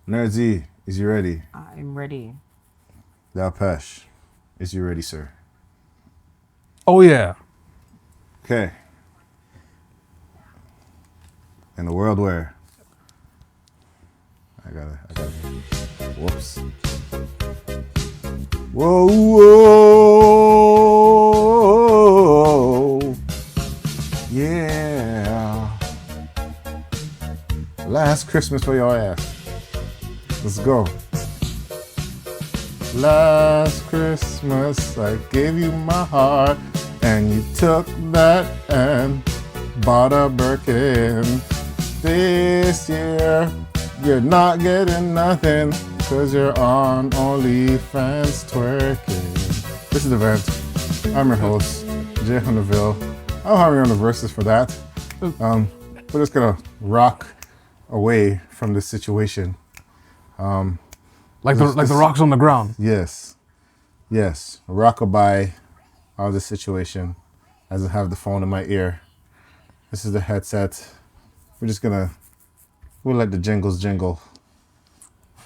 Nerd Z, is you ready? I'm ready. Dalpesh, is you ready, sir? Oh yeah. Okay. In a world where I gotta. Whoops. Whoa, whoa, yeah. Last Christmas for your ass. Let's go. Last Christmas I gave you my heart, and you took that and bought a Birkin. This year you're not getting nothing, cause you're on OnlyFans twerking. This is The Vent. I'm your host, Jay Hunterville. I don't have any on the verses for that. We're just gonna rock away from this situation. Like the rocks on the ground. Yes. Rockabye out of the situation as I have the phone in my ear. This is the headset. We'll let the jingles jingle.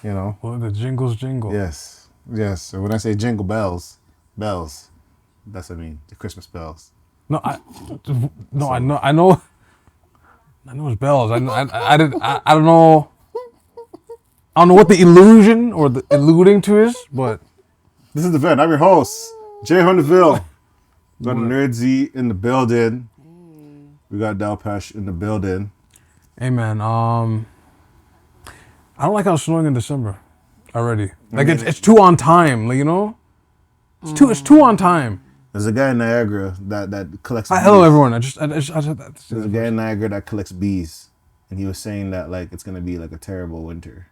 You know? Well, the jingles jingle. Yes. So when I say jingle bells, that's what I mean. The Christmas bells. I know it's bells. I don't know. I don't know what the illusion or the alluding to is, but This is The Vent. I'm your host, Jay Hunterville. We got Nerd Z in the building. We got Dalpesh in the building. hey man, I don't like how it's snowing in December already. Like it's too on time, like, you know? It's too on time. There's a guy in Niagara that collects bees. Hello everyone. I said that. There's a guy in Niagara that collects bees. And he was saying that like it's gonna be like a terrible winter.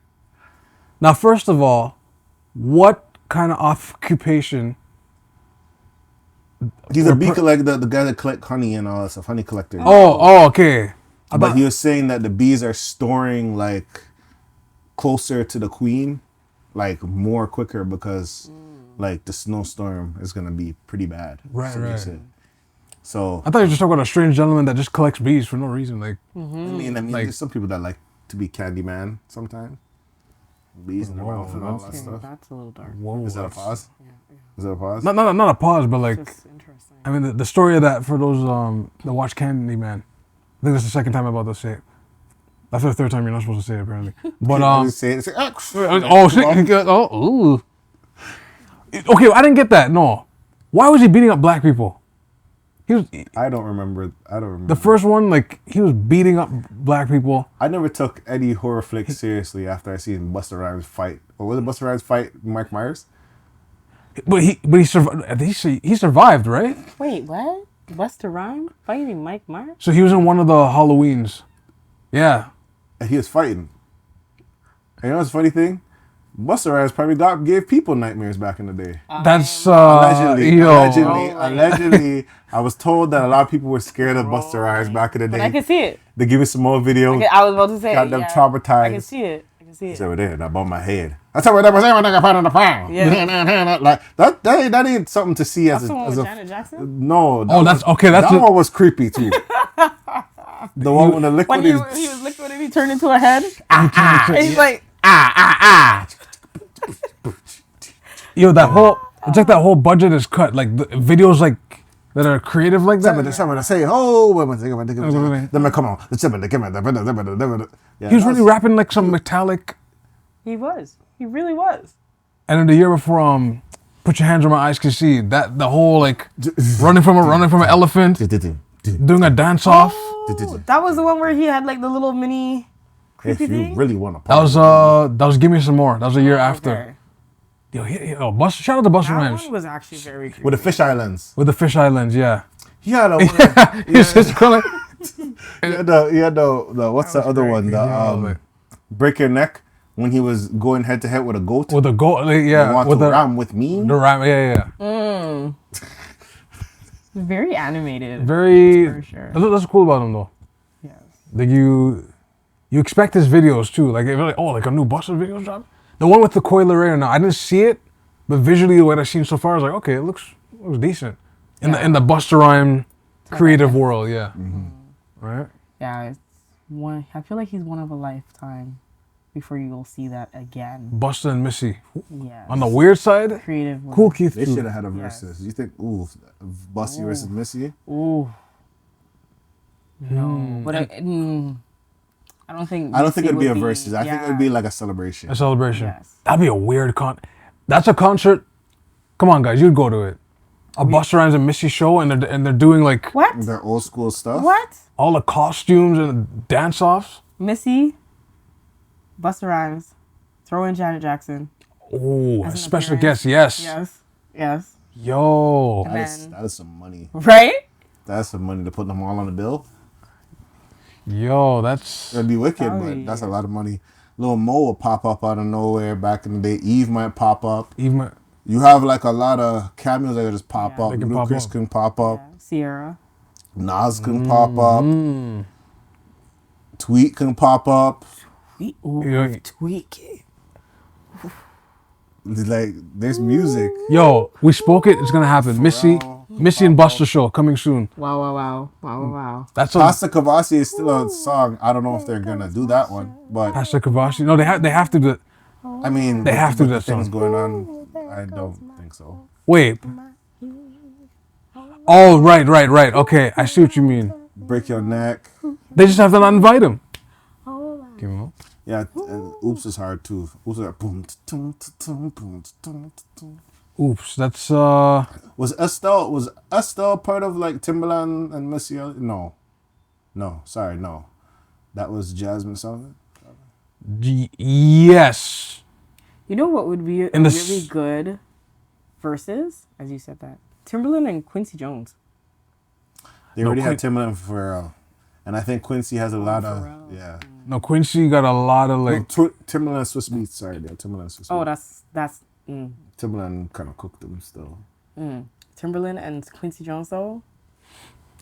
Now, first of all, what kind of occupation? He's a bee collector, the guy that collect honey and all that stuff, honey collector. Oh, okay. But he was saying that the bees are storing like closer to the queen, like more quicker because like the snowstorm is gonna be pretty bad. Right. So I thought you were just talking about a strange gentleman that just collects bees for no reason. Like, I mean, like, there's some people that like to be Candyman sometimes. Bees in their mouth and all that stuff. That's a little dark. whoa, Is that a pause? Yeah. Is that a pause? not a pause, but like, Just interesting. I mean, the story of that for those that watch Candyman. I think that's the second time I'm about to say it. That's the third time you're not supposed to say it, apparently. But Say it. oh shit! Ooh. Okay, I didn't get that. No, why was he beating up black people? I don't remember. The first one, like, he was beating up black people. I never took any horror flick seriously after I seen Busta Rhymes fight. Or was it Busta Rhymes fight Mike Myers? But he survived. He survived, right? Wait, what? Busta Rhymes fighting Mike Myers? So he was in one of the Halloweens. Yeah. And he was fighting. And you know what's the funny thing? Busta Rhymes probably gave people nightmares back in the day. That's Allegedly, Allegedly. I was told that a lot of people were scared of Busta Rhymes back in the day. But I can see it. They give me some more videos. Okay, I was about to say. Got them yeah. traumatized. I can see it. It's over there. That bumped my head. That's how that was saying when I got put on the pound. Yeah. Like that ain't something to see That's as the one a with Janet Jackson? no. that's okay. That's that one was creepy too. The one with the liquid. When he was liquid and he turned into a head. And he's like, Yo, that whole it's like that whole budget is cut. Like the videos like that are creative like that. Somebody say, oh, let me come on. He was really rapping like some metallic. he was. He really was. And then the year before, Put Your Hands on My Eyes Can See, that the whole like running from an elephant, doing a dance off. Oh, that was the one where he had like the little mini creepy If you thing? really want to That was Give Me Some More. That was a year after. Okay. Yo, shout out to Busta That Rhymes one was actually very creepy. with the fish islands. with the Fish Islands. Yeah. He had a It's just kinda, he had the what's the other one? The break your neck when he was going head to head with a goat. with the goat. Yeah. Want With to the ram with me? the ram. Yeah. Very animated. Very. For sure. That's cool about him though. Yes. Like you expect his videos too. Like, like a new Busta video drop. The one with the Coi Leray now, I didn't see it, but visually what I've seen so far is like, okay, it looks decent in the Busta Rhyme creative world. Yeah. Right. Yeah, it's one. I feel like he's one of a lifetime. before you'll see that again. Busta and Missy. Yes. On the weird side, Creative women. Cool Keith They too. should have had a Yes. versus. You think, Bussy versus Missy? Ooh. No, but I don't think. I don't think Missy it'd be a would versus. I think it'd be like a celebration. A celebration. Yes. That'd be a weird That's a concert. Come on, guys, you'd go to it. A Busta Rhymes and Missy show, and they're doing like What? Their old school stuff. What? all the costumes and dance offs. Missy, Busta Rhymes, throw in Janet Jackson. Oh, a As an special appearance. guest, yes. Yes. Yes. Yo. And then- That is some money. Right? That's some money to put them all on the bill. Yo, that's It'd be wicked, Probably. but that's a lot of money. Lil Mo will pop up out of nowhere back in the day. Eve might pop up. even You have like a lot of cameos that just pop Yeah. up. They can Lil pop Chris up. can pop up. Yeah. Sierra. Nas can pop up. Mm. Tweet can pop up. Ooh, Yeah. Tweaky. Like, there's music. Yo, we spoke it. It's gonna happen. Missy and Busta show coming soon. Wow, wow, wow. Wow, wow, wow. That's a Pasta Kavasi is still a song. I don't know if they're gonna do that one, but Pastor Kavashi. No, they have to do it. I mean, They have to do that things song. going on. I don't think so. Wait. Oh, right. Okay, I see what you mean. Break your neck. They just have to not invite him. Give him up. Yeah, and Oops is hard too. Oops is like boom, tum, tum, boom, tum, tum. Oops, that's Was Estelle part of like Timbaland and Micheal? No, sorry, no. That was Jasmine Sullivan. yes. You know what would be a In the really good versus, as you said that? Timberland and Quincy Jones. They already had Timbaland and Pharrell, and I think Quincy has a lot of Pharrell. No, Quincy got a lot of like. Timbaland and Swiss Beats. Sorry, yeah, Timbaland and Swiss Oh, Beats. that's Timbaland kind of cooked them still. Timberland and Quincy Jones though.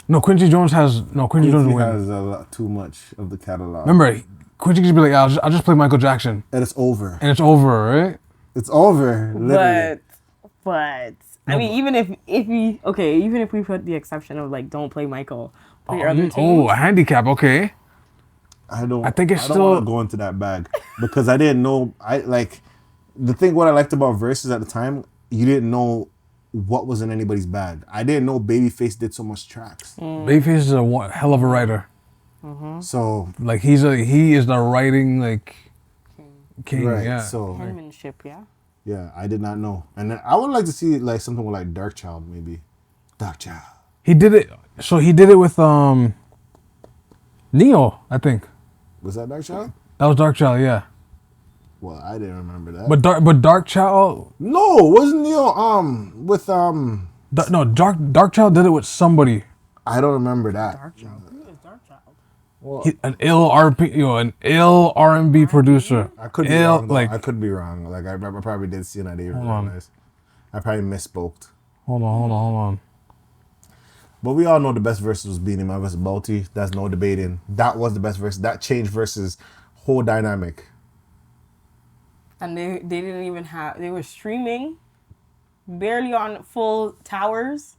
No, Quincy Jones has Quincy win. has a lot too much of the catalog. Remember, Quincy could be like, I'll just play Michael Jackson, and it's over. and it's over, right? It's over. Literally. But I mean, even if we put the exception of like don't play Michael, play your other teams. A handicap. Okay. I think it's I don't still- want to go into that bag because I didn't know. What I liked about Versus at the time, you didn't know what was in anybody's bag. I didn't know Babyface did so much tracks. Babyface is a hell of a writer. So Like he is the writing like king. right, Yeah. so Penmanship, yeah. yeah, I did not know, and then I would like to see like something with like Dark Child maybe. Dark Child. He did it. So he did it with Neo, I think. Was that Dark Child? That was Dark Child, yeah. Well, I didn't remember that. But Dark Child, no, wasn't Neo with Dark Child did it with somebody. I don't remember that. Dark Child. Who is Dark Child? Well, An ill R&B producer. I could be Ill, wrong. Though. like, I could be wrong. Like I probably did see it. And I didn't on. realize. I probably misspoke. hold on. But we all know the best versus was Beanie Man versus Balti. That's no debating. That was the best verse. That changed versus whole dynamic. And they didn't even have. They were streaming, barely on full towers.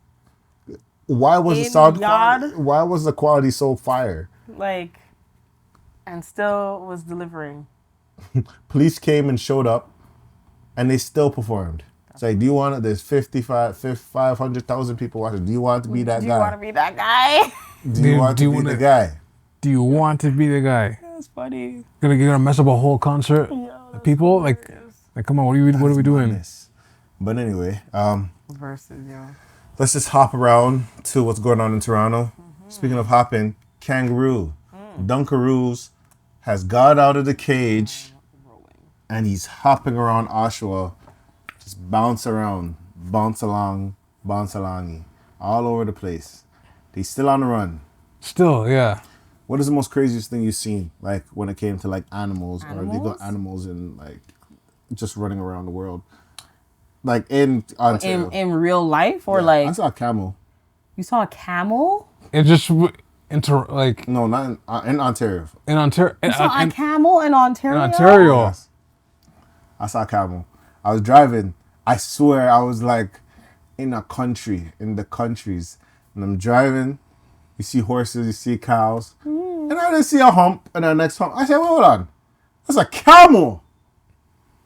Why was the In sound yard? quality, why was the quality so fire? Like, and still was delivering. Police came and showed up, and they still performed. It's like, do you want it? There's 500,000 people watching. Do you want to be that Do you want to guy? be that guy? Do you want to be the guy? Do you want to be the guy? That's funny. You're gonna mess up a whole concert? People like come on, what are we doing? Madness. But anyway, Versus, yo. let's just hop around to what's going on in Toronto. Speaking of hopping, Kangaroo. Dunkaroos has got out of the cage and he's hopping around Oshawa. Just bounce around, bounce along, bounce along, all over the place. He's still on the run. Still, yeah. What is the most craziest thing you've seen, like when it came to like animals or legal Animals? animals and like just running around the world? Like in Ontario. In real life, or Yeah, like I saw a camel. you saw a camel? It just like No, not in Ontario. in Ontario. You saw a camel in Ontario? in Ontario. Yes. I saw a camel. I was driving. I swear I was like in the countries. And I'm driving. You see horses, you see cows. And I didn't see a hump and the next hump. I said, well, hold on. That's a camel.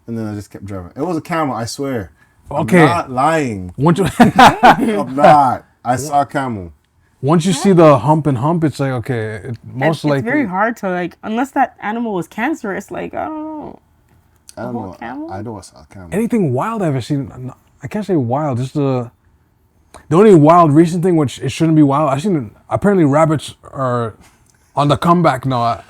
And then I just kept driving. It was a camel, I swear. Okay. I'm not lying. Once you I'm not. I saw a camel. once you see the hump, it's like, okay, most likely. It's very hard to, like, unless that animal was cancerous, like, I don't know. I don't know. Camel? I know I saw a camel. Anything wild I've ever seen, I can't say wild, just the only wild recent thing, which it shouldn't be wild, I've seen, apparently rabbits are on the comeback now. I've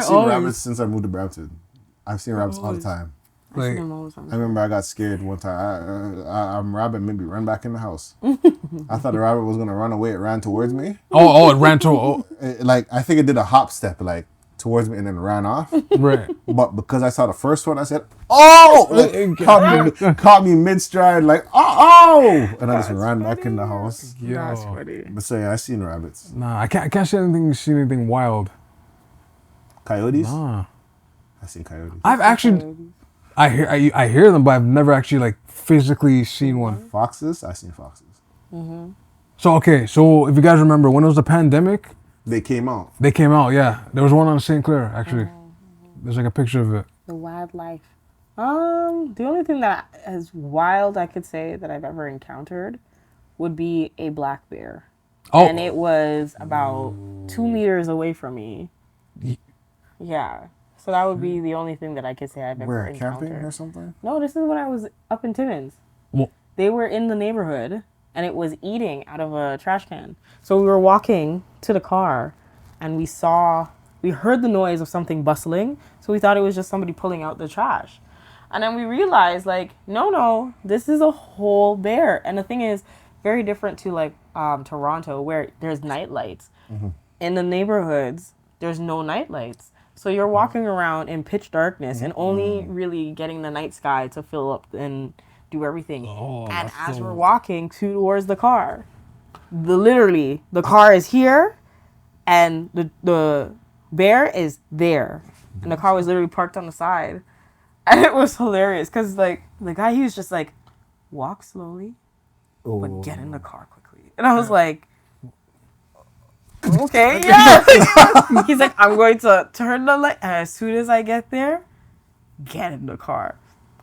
seen rabbits since I moved to Brampton. I've seen rabbits all the time. Like, I remember I got scared one time. I'm rabbit made me run back in the house. I thought the rabbit was gonna run away. It ran towards me. it ran to, Like I think it did a hop step like towards me and then ran off. right. But because I saw the first one, I said, "Oh!" Like, caught me mid stride, like, "Oh!" And I just ran back in the house. That's funny. But so yeah, I seen rabbits, Nah, I can't say anything wild. coyotes. Nah. I seen coyotes. I've actually, I hear them, but I've never actually like physically seen one. Foxes. I seen foxes. So okay, so if you guys remember when it was the pandemic, They came out. they came out. Yeah, there was one on St. Clair actually. There's like a picture of it. The wildlife. The only thing that is wild I could say that I've ever encountered would be a black bear. Oh, And it was about 2 meters away from me. Yeah. So that would be the only thing that I could say I've ever Where encountered. camping or something? No, this is when I was up in Timmins. Well- They were in the neighborhood and it was eating out of a trash can. So we were walking to the car and we heard the noise of something bustling. So we thought it was just somebody pulling out the trash. And then we realized like, no, this is a whole bear. And the thing is very different to like Toronto where there's night lights. In the neighborhoods, there's no night lights. So you're walking around in pitch darkness and only really getting the night sky to fill up and do everything. And as we're walking towards the car, literally the car is here and the bear is there. And the car was literally parked on the side. And it was hilarious because like the guy, he was just like, walk slowly, but get in the car quickly. And I was like, okay, yeah. He's like, I'm going to turn the light. And as soon as I get there, get in the car.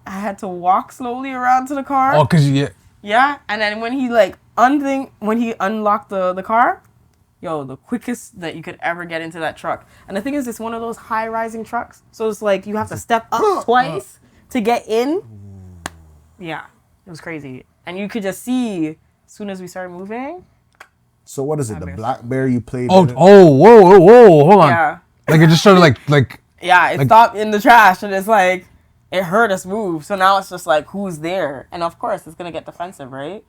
I had to walk slowly around to the car. oh, cause yeah. Yeah. And then when he like when he unlocked the car, the quickest that you could ever get into that truck. And the thing is, it's one of those high rising trucks. So it's like you have to step up twice to get in. Yeah. It was crazy. And you could just see as soon as we started moving. So what is it? The black bear you played? Oh, in it? whoa, hold on. Yeah. Like it just started like. Yeah, it stopped in the trash and it's like, it heard us move. So now it's just like, who's there? And of course, it's going to get defensive, right?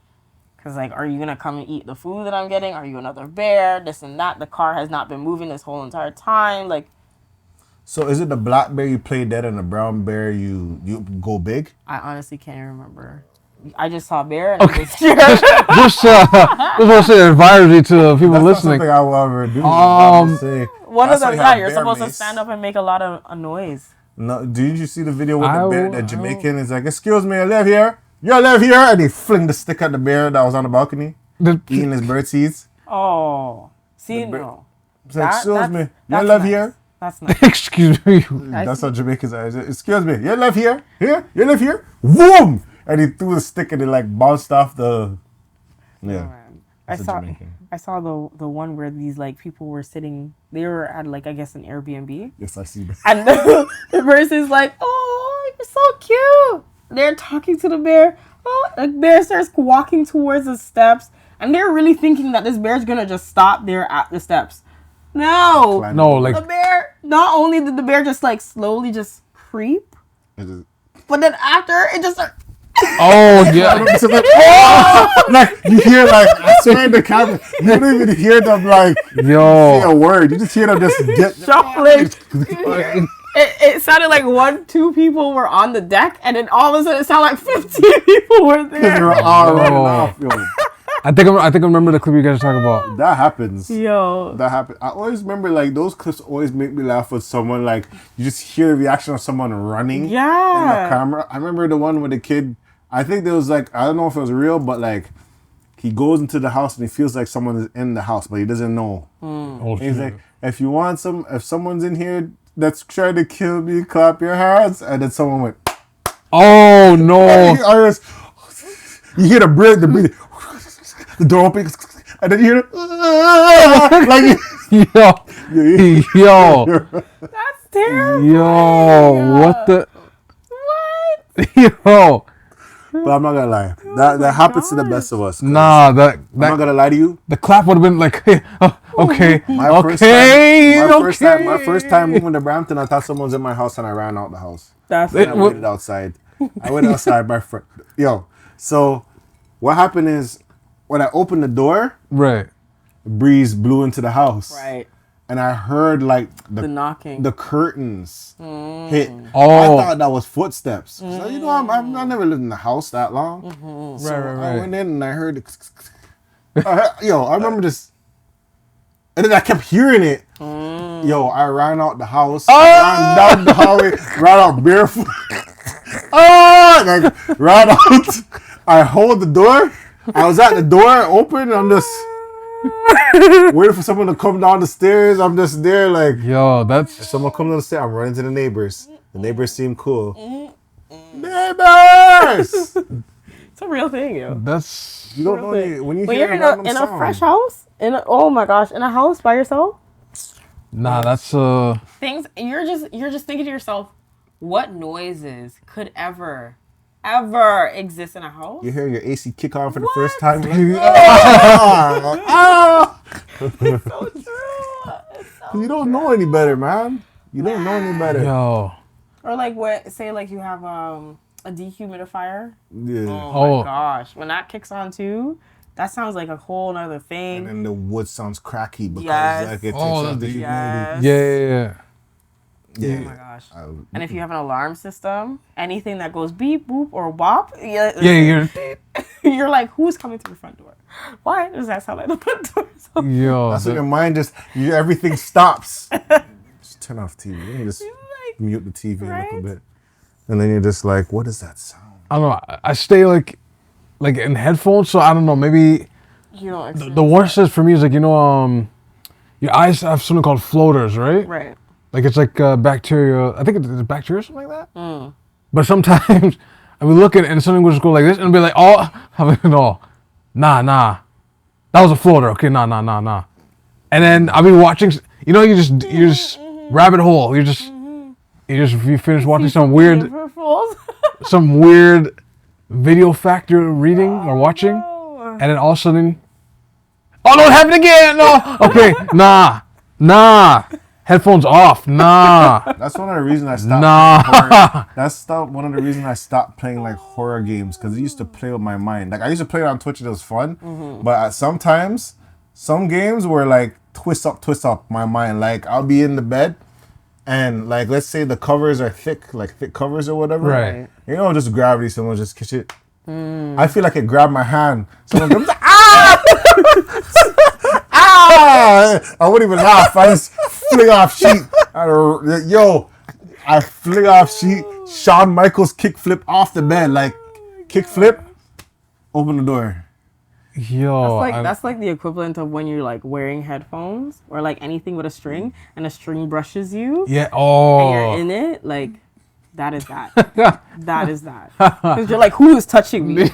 Because like, are you going to come and eat the food that I'm getting? Are you another bear? This and that. The car has not been moving this whole entire time. Like. So is it the black bear you play dead and the brown bear you go big? I honestly can't remember. I just saw bear and I was scared. Just want to say advisory to people That's listening. not something I will ever do. One of them, yeah, you're supposed to stand up and make a lot of a noise. No, did you see the video with the bear? The Jamaican is like, "Excuse me, I live here. You live here," and he fling the stick at the bear that was on the balcony eating his bird seeds. Oh, see, no. He's like, "Excuse me, you that's live nice. here." That's nice. Excuse me. That's how Jamaicans are. "Excuse me, you live here? Here, you live here?" Boom! And he threw the stick and it like bounced off the. Yeah. I saw the one where these like people were sitting. They were at like I guess an Airbnb. Yes, I see that. And the person's like, "Oh, you're so cute." They're talking to the bear. Oh, the bear starts walking towards the steps, and they're really thinking that this bear's gonna just stop there at the steps. No, like the bear. Not only did the bear just like slowly just creep, but then after it just. oh yeah. Like you hear like I swear in the camera, you don't even hear them like say a word. You just hear them just get shuffling. It sounded like 1-2 people were on the deck, and then all of a sudden it sounded like 15 people were there. They were all running off. Yo. I think I remember the clip you guys are talking about. That happens. Yo. That happens. I always remember like those clips always make me laugh with someone like you just hear the reaction of someone running in the camera. I remember the one with the kid. I think there was like I don't know if it was real, but like he goes into the house and he feels like someone is in the house, but he doesn't know. Oh, He's like, if someone's in here, that's trying to kill me, clap your hands. And then someone went, Oh no! you hear the breathing, the door opens, and then you hear like, Yo, That's terrible. yo, what the? What? Yo, but I'm not gonna lie, that happens to the best of us. nah, I'm not gonna lie to you. the clap would have been like, hey, okay, My first time moving to Brampton, I thought someone was in my house and I ran out the house. That's I waited outside. I went outside my friend. Yo, so what happened is when I opened the door, right. the breeze blew into the house. right. And I heard like The knocking. the curtains hit. Oh. I thought that was footsteps. So, you know, I never lived in the house that long. So I went in and I heard I remember this. And then I kept hearing it. Yo, I ran out the house, ran down the hallway, ran out barefoot. Like, ran out. I hold the door. I was at the door open and I'm just waiting for someone to come down the stairs. I'm just there like, Yo, that's someone comes down the stairs. I'm running to the neighbors. The neighbors seem cool. Neighbors! It's a real thing, yo. that's You don't know when you When hear you're in random a sound. fresh house, oh my gosh, in a house by yourself, nah, that's things you're just thinking to yourself, what noises could ever exist in a house? You hear your AC kick on for the first time. Like, It's so true. you don't know any better, man. You don't know any better. yo. Or like what? Say like you have a dehumidifier. Yeah. Oh my gosh, when that kicks on too, that sounds like a whole nother thing. And the wood sounds cracky because Yes. like it takes Oh, up the humidity. Yes. Yeah. Yeah. Oh my gosh. And if you have an alarm system, anything that goes beep, boop, or wop, You're you're like, who's coming to the front door? Why does that sound like the front door? So yo. That's what your mind everything stops. Just turn off TV. You just like, mute the TV a right? little bit. And then you're just like, what is that sound? I don't know. I stay like in headphones, so I don't know. Maybe you don't the worst is for me is like your eyes have something called floaters, right? right. Like it's like bacteria. I think it's bacteria, or something like that. But sometimes I would look at it and something would just go like this and be like, oh, I'm like, no, nah, that was a floater. Okay, nah. And then I'll be watching. You just rabbit hole. You finish watching some weird video factor reading or watching, and then all of a sudden, oh no, it happened again. No, okay, nah. Headphones off. Nah. That's one of the reasons I stopped. Nah. Playing horror. That's one of the reasons I stopped playing like horror games because it used to play with my mind. Like I used to play it on Twitch and it was fun, but sometimes some games were like twist up my mind. Like I'll be in the bed and like let's say the covers are thick, like thick covers or whatever. Right. You know, just gravity. Someone just kiss it. I feel like it grabbed my hand. Someone comes, ah! I wouldn't even laugh. I just fling off sheet. I fling off sheet. Shawn Michaels kickflip off the bed. Like, kickflip, open the door. Yo. That's like the equivalent of when you're like wearing headphones or like anything with a string and a string brushes you. Yeah. And Oh. you're in it. Like, that is that. That is that. Because you're like, who is touching me?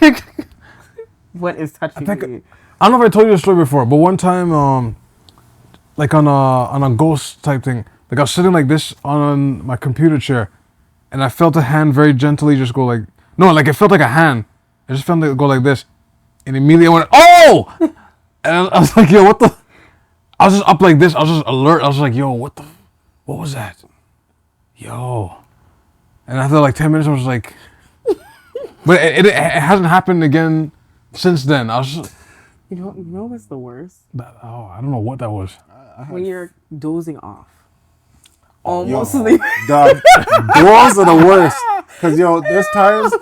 What is touching me? I don't know if I told you this story before, but one time, like on a ghost type thing, like I was sitting like this on my computer chair, and I felt a hand very gently just go like, no, like it felt like a hand. I just felt it go like this, and immediately I went, oh! And I was like, yo, what the? I was just up like this. I was just alert. I was like, yo, what was that? Yo. And after like 10 minutes, I was like, but it hasn't happened again since then. I was just, You know what's the worst? I don't know what that was. When you're dozing off. Almost sleeping. Those are the worst. Because, there's times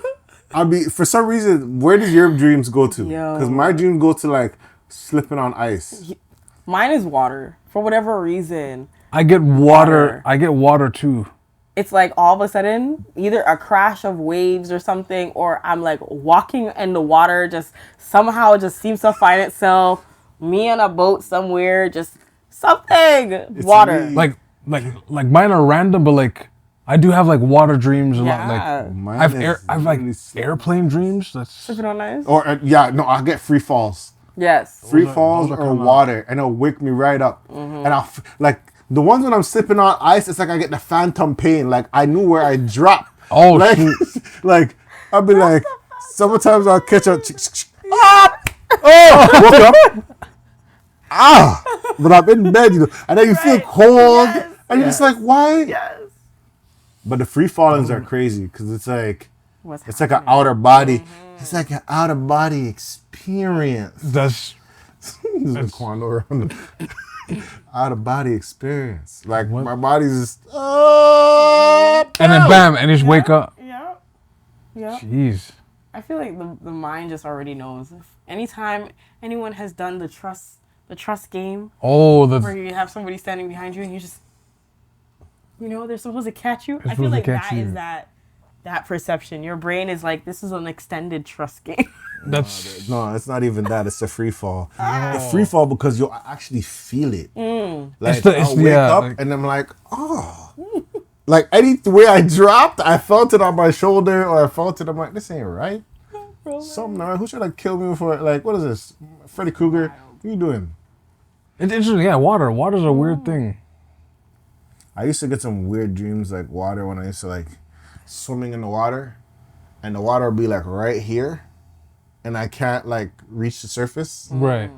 for some reason, where does your dreams go to? Because my dreams go to like slipping on ice. Mine is water. For whatever reason. I get water. I get water too. It's like all of a sudden, either a crash of waves or something, or I'm like walking in the water, just somehow just seems to find itself. Me on a boat somewhere, just something. Water. Me. Like like mine are random, but like I do have like water dreams a lot. Like Mine I've like really slow. airplane dreams. That's Sipping on ice. Or I get free falls. Yes. Free Those are falls or kinda- water, and it'll wake me right up. And I'll like the ones when I'm sipping on ice, it's like I get the phantom pain. Like I knew where I dropped. Oh, like, shoot. like I'll be like, sometimes I'll catch a woke up. But I'm in bed, and then you feel cold, and you're just like, why? Yes. But the free fallings are crazy because it's like What's it's like an outer body. It's like an outer body experience. that's That's Kwando around the out of body experience. Like my body's just and then bam, and you just wake up. Yeah. Yeah. Jeez. I feel like the mind just already knows. If anytime anyone has done the trust game, Oh, where the you have somebody standing behind you and you just, they're supposed to catch you. They're I feel supposed to like catch that you. is that perception. Your brain is like, this is an extended trust game. that's no, it's not even that. It's a free fall. The free fall because you'll actually feel it. Like it's I'll wake up like- and I'm like, oh. Like any way I dropped, I felt it on my shoulder or I felt it. I'm like, this ain't right. Something not right. Who should I kill me for? Like, what is this? Freddy Krueger? What are you doing? it's interesting. Yeah, water's a weird thing. I used to get some weird dreams like water when I used to like swimming in the water, and the water would be like right here, and I can't like reach the surface. Right.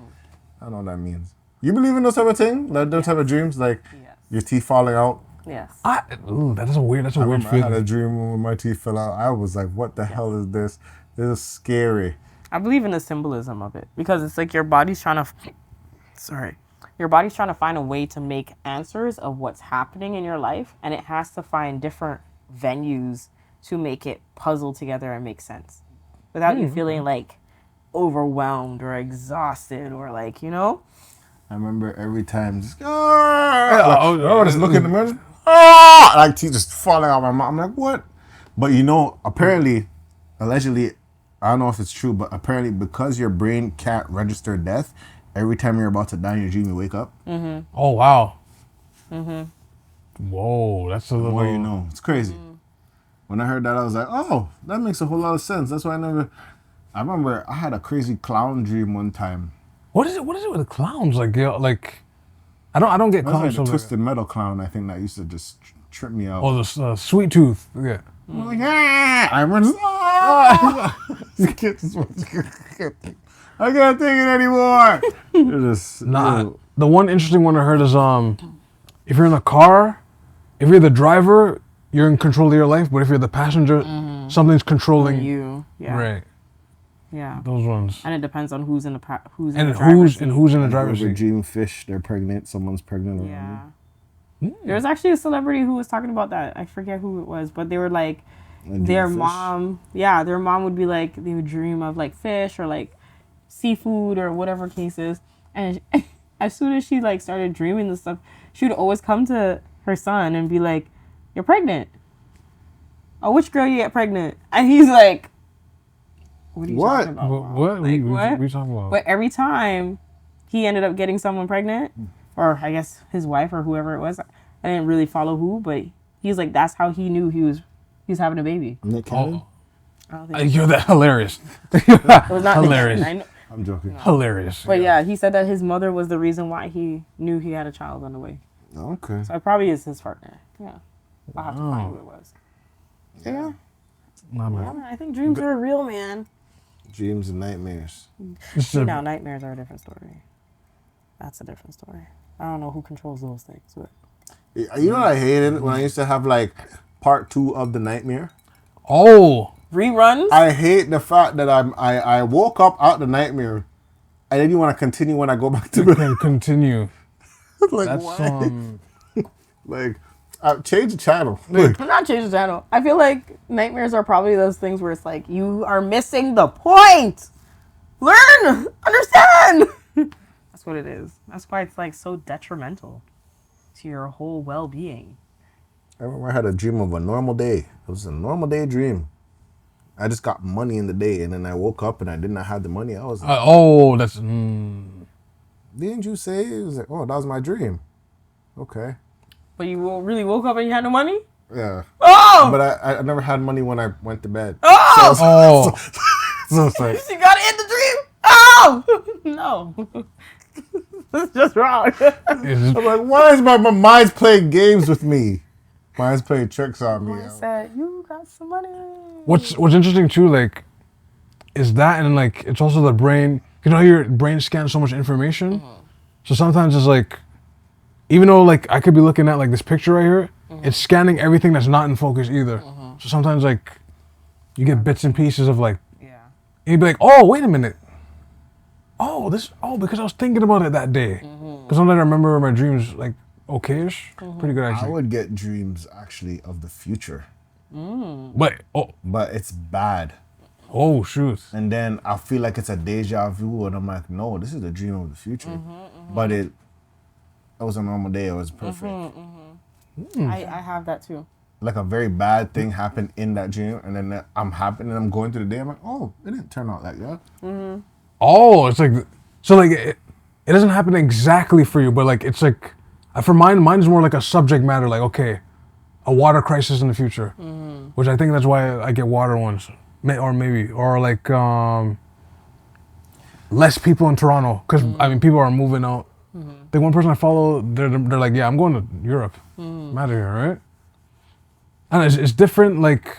I don't know what that means. You believe in those type of thing? Like those type of dreams, like Yes. your teeth falling out. Yes. That's a weird I feeling. had a dream when my teeth fell out. I was like, what the hell is this? This is scary. I believe in the symbolism of it because it's like your body's trying to find a way to make answers of what's happening in your life, and it has to find different venues to make it puzzle together and make sense without you feeling like overwhelmed or exhausted or like, I remember every time just just look in the mirror, just, like teeth just falling out my mouth. I'm like, what? But apparently, allegedly, I don't know if it's true, but apparently because your brain can't register death, every time you're about to die in your dream, you wake up. Oh wow. Whoa, that's a little. More you know. It's crazy. When I heard that, I was like, oh, that makes a whole lot of sense. That's why I remember I had a crazy clown dream one time. What is it with the clowns? Like, I don't get That was clowns. like So the like, Twisted Metal clown, I think, that used to just trip me out. oh, the sweet tooth. Yeah. I'm like, I remember I can't take it anymore. Nah. The one interesting one I heard is if you're in a car, if you're the driver, you're in control of your life. But if you're the passenger, something's controlling you. Yeah. Right. Yeah. Those ones. And it depends on who's in the Who's in the driver's Whoever seat. dream fish, they're pregnant. Someone's pregnant. Yeah. There was actually a celebrity who was talking about that. I forget who it was, but they were like, their mom would be like, they would dream of like fish or like seafood or whatever cases. And as soon as she like started dreaming this stuff, she would always come to her son and be like, you're pregnant. Oh, which girl you get pregnant? And he's like, what are you talking about? Mom? What? Like, What what? are you talking about? But every time he ended up getting someone pregnant, or I guess his wife or whoever it was, I didn't really follow who, but he was like, that's how he knew he was having a baby. Nick Cannon? I don't think You're that hilarious. it was not hilarious. I know, I'm joking. Hilarious. but yeah, he said that his mother was the reason why he knew he had a child on the way. Okay. So it probably is his partner. Yeah. I'll have to find who it was. Yeah. Nah, Yeah, man. man, I think dreams are real, man. Dreams and nightmares. It's See, a- now nightmares are a different story. That's a different story. I don't know who controls those things, but You know what I hated when I used to have like part 2 of the nightmare? Oh. reruns. I hate the fact that I woke up out the nightmare and then you want to continue when I go back to bed. Can continue. Like, That's why? Like, change the channel. I'm not changing the channel. I feel like nightmares are probably those things where it's like you are missing the point. Learn, understand. That's what it is. That's why it's like so detrimental to your whole well-being. I remember I had a dream of a normal day. It was a normal day dream. I just got money in the day, and then I woke up and I did not have the money. I was like, That's. didn't you say? It was like, oh, that was my dream. Okay. But you really woke up and you had no money? Yeah. Oh! But I never had money when I went to bed. Oh! So it's like, You got it in the dream? Oh! No. That's just wrong. I'm like, why is my mind's playing games with me? Mind's playing tricks on me. I said, you got some money. What's interesting too, like, is that, and like it's also the brain. You know, your brain scans so much information, so sometimes it's like, even though like I could be looking at like this picture right here, it's scanning everything that's not in focus either. So sometimes like you get bits and pieces of like, and you'd be like, oh wait a minute, because I was thinking about it that day. Because sometimes I remember my dreams like okayish, pretty good I actually. would get dreams actually of the future, But but it's bad. oh shoot. And then I feel like it's a deja vu, and I'm like, no, this is the dream of the future. But it was a normal day. It was perfect. I have that too. Like a very bad thing happened in that dream, and then I'm happy, and I'm going through the day. I'm like, oh, it didn't turn out like that. Oh, it's like, so like it doesn't happen exactly for you, but like it's like, for mine's more like a subject matter. Like, okay, a water crisis in the future, which I think that's why I get water ones, or like less people in Toronto, because I mean people are moving out. The one person I follow, they're like, yeah, I'm going to Europe. I'm out of here, right? And it's different, like.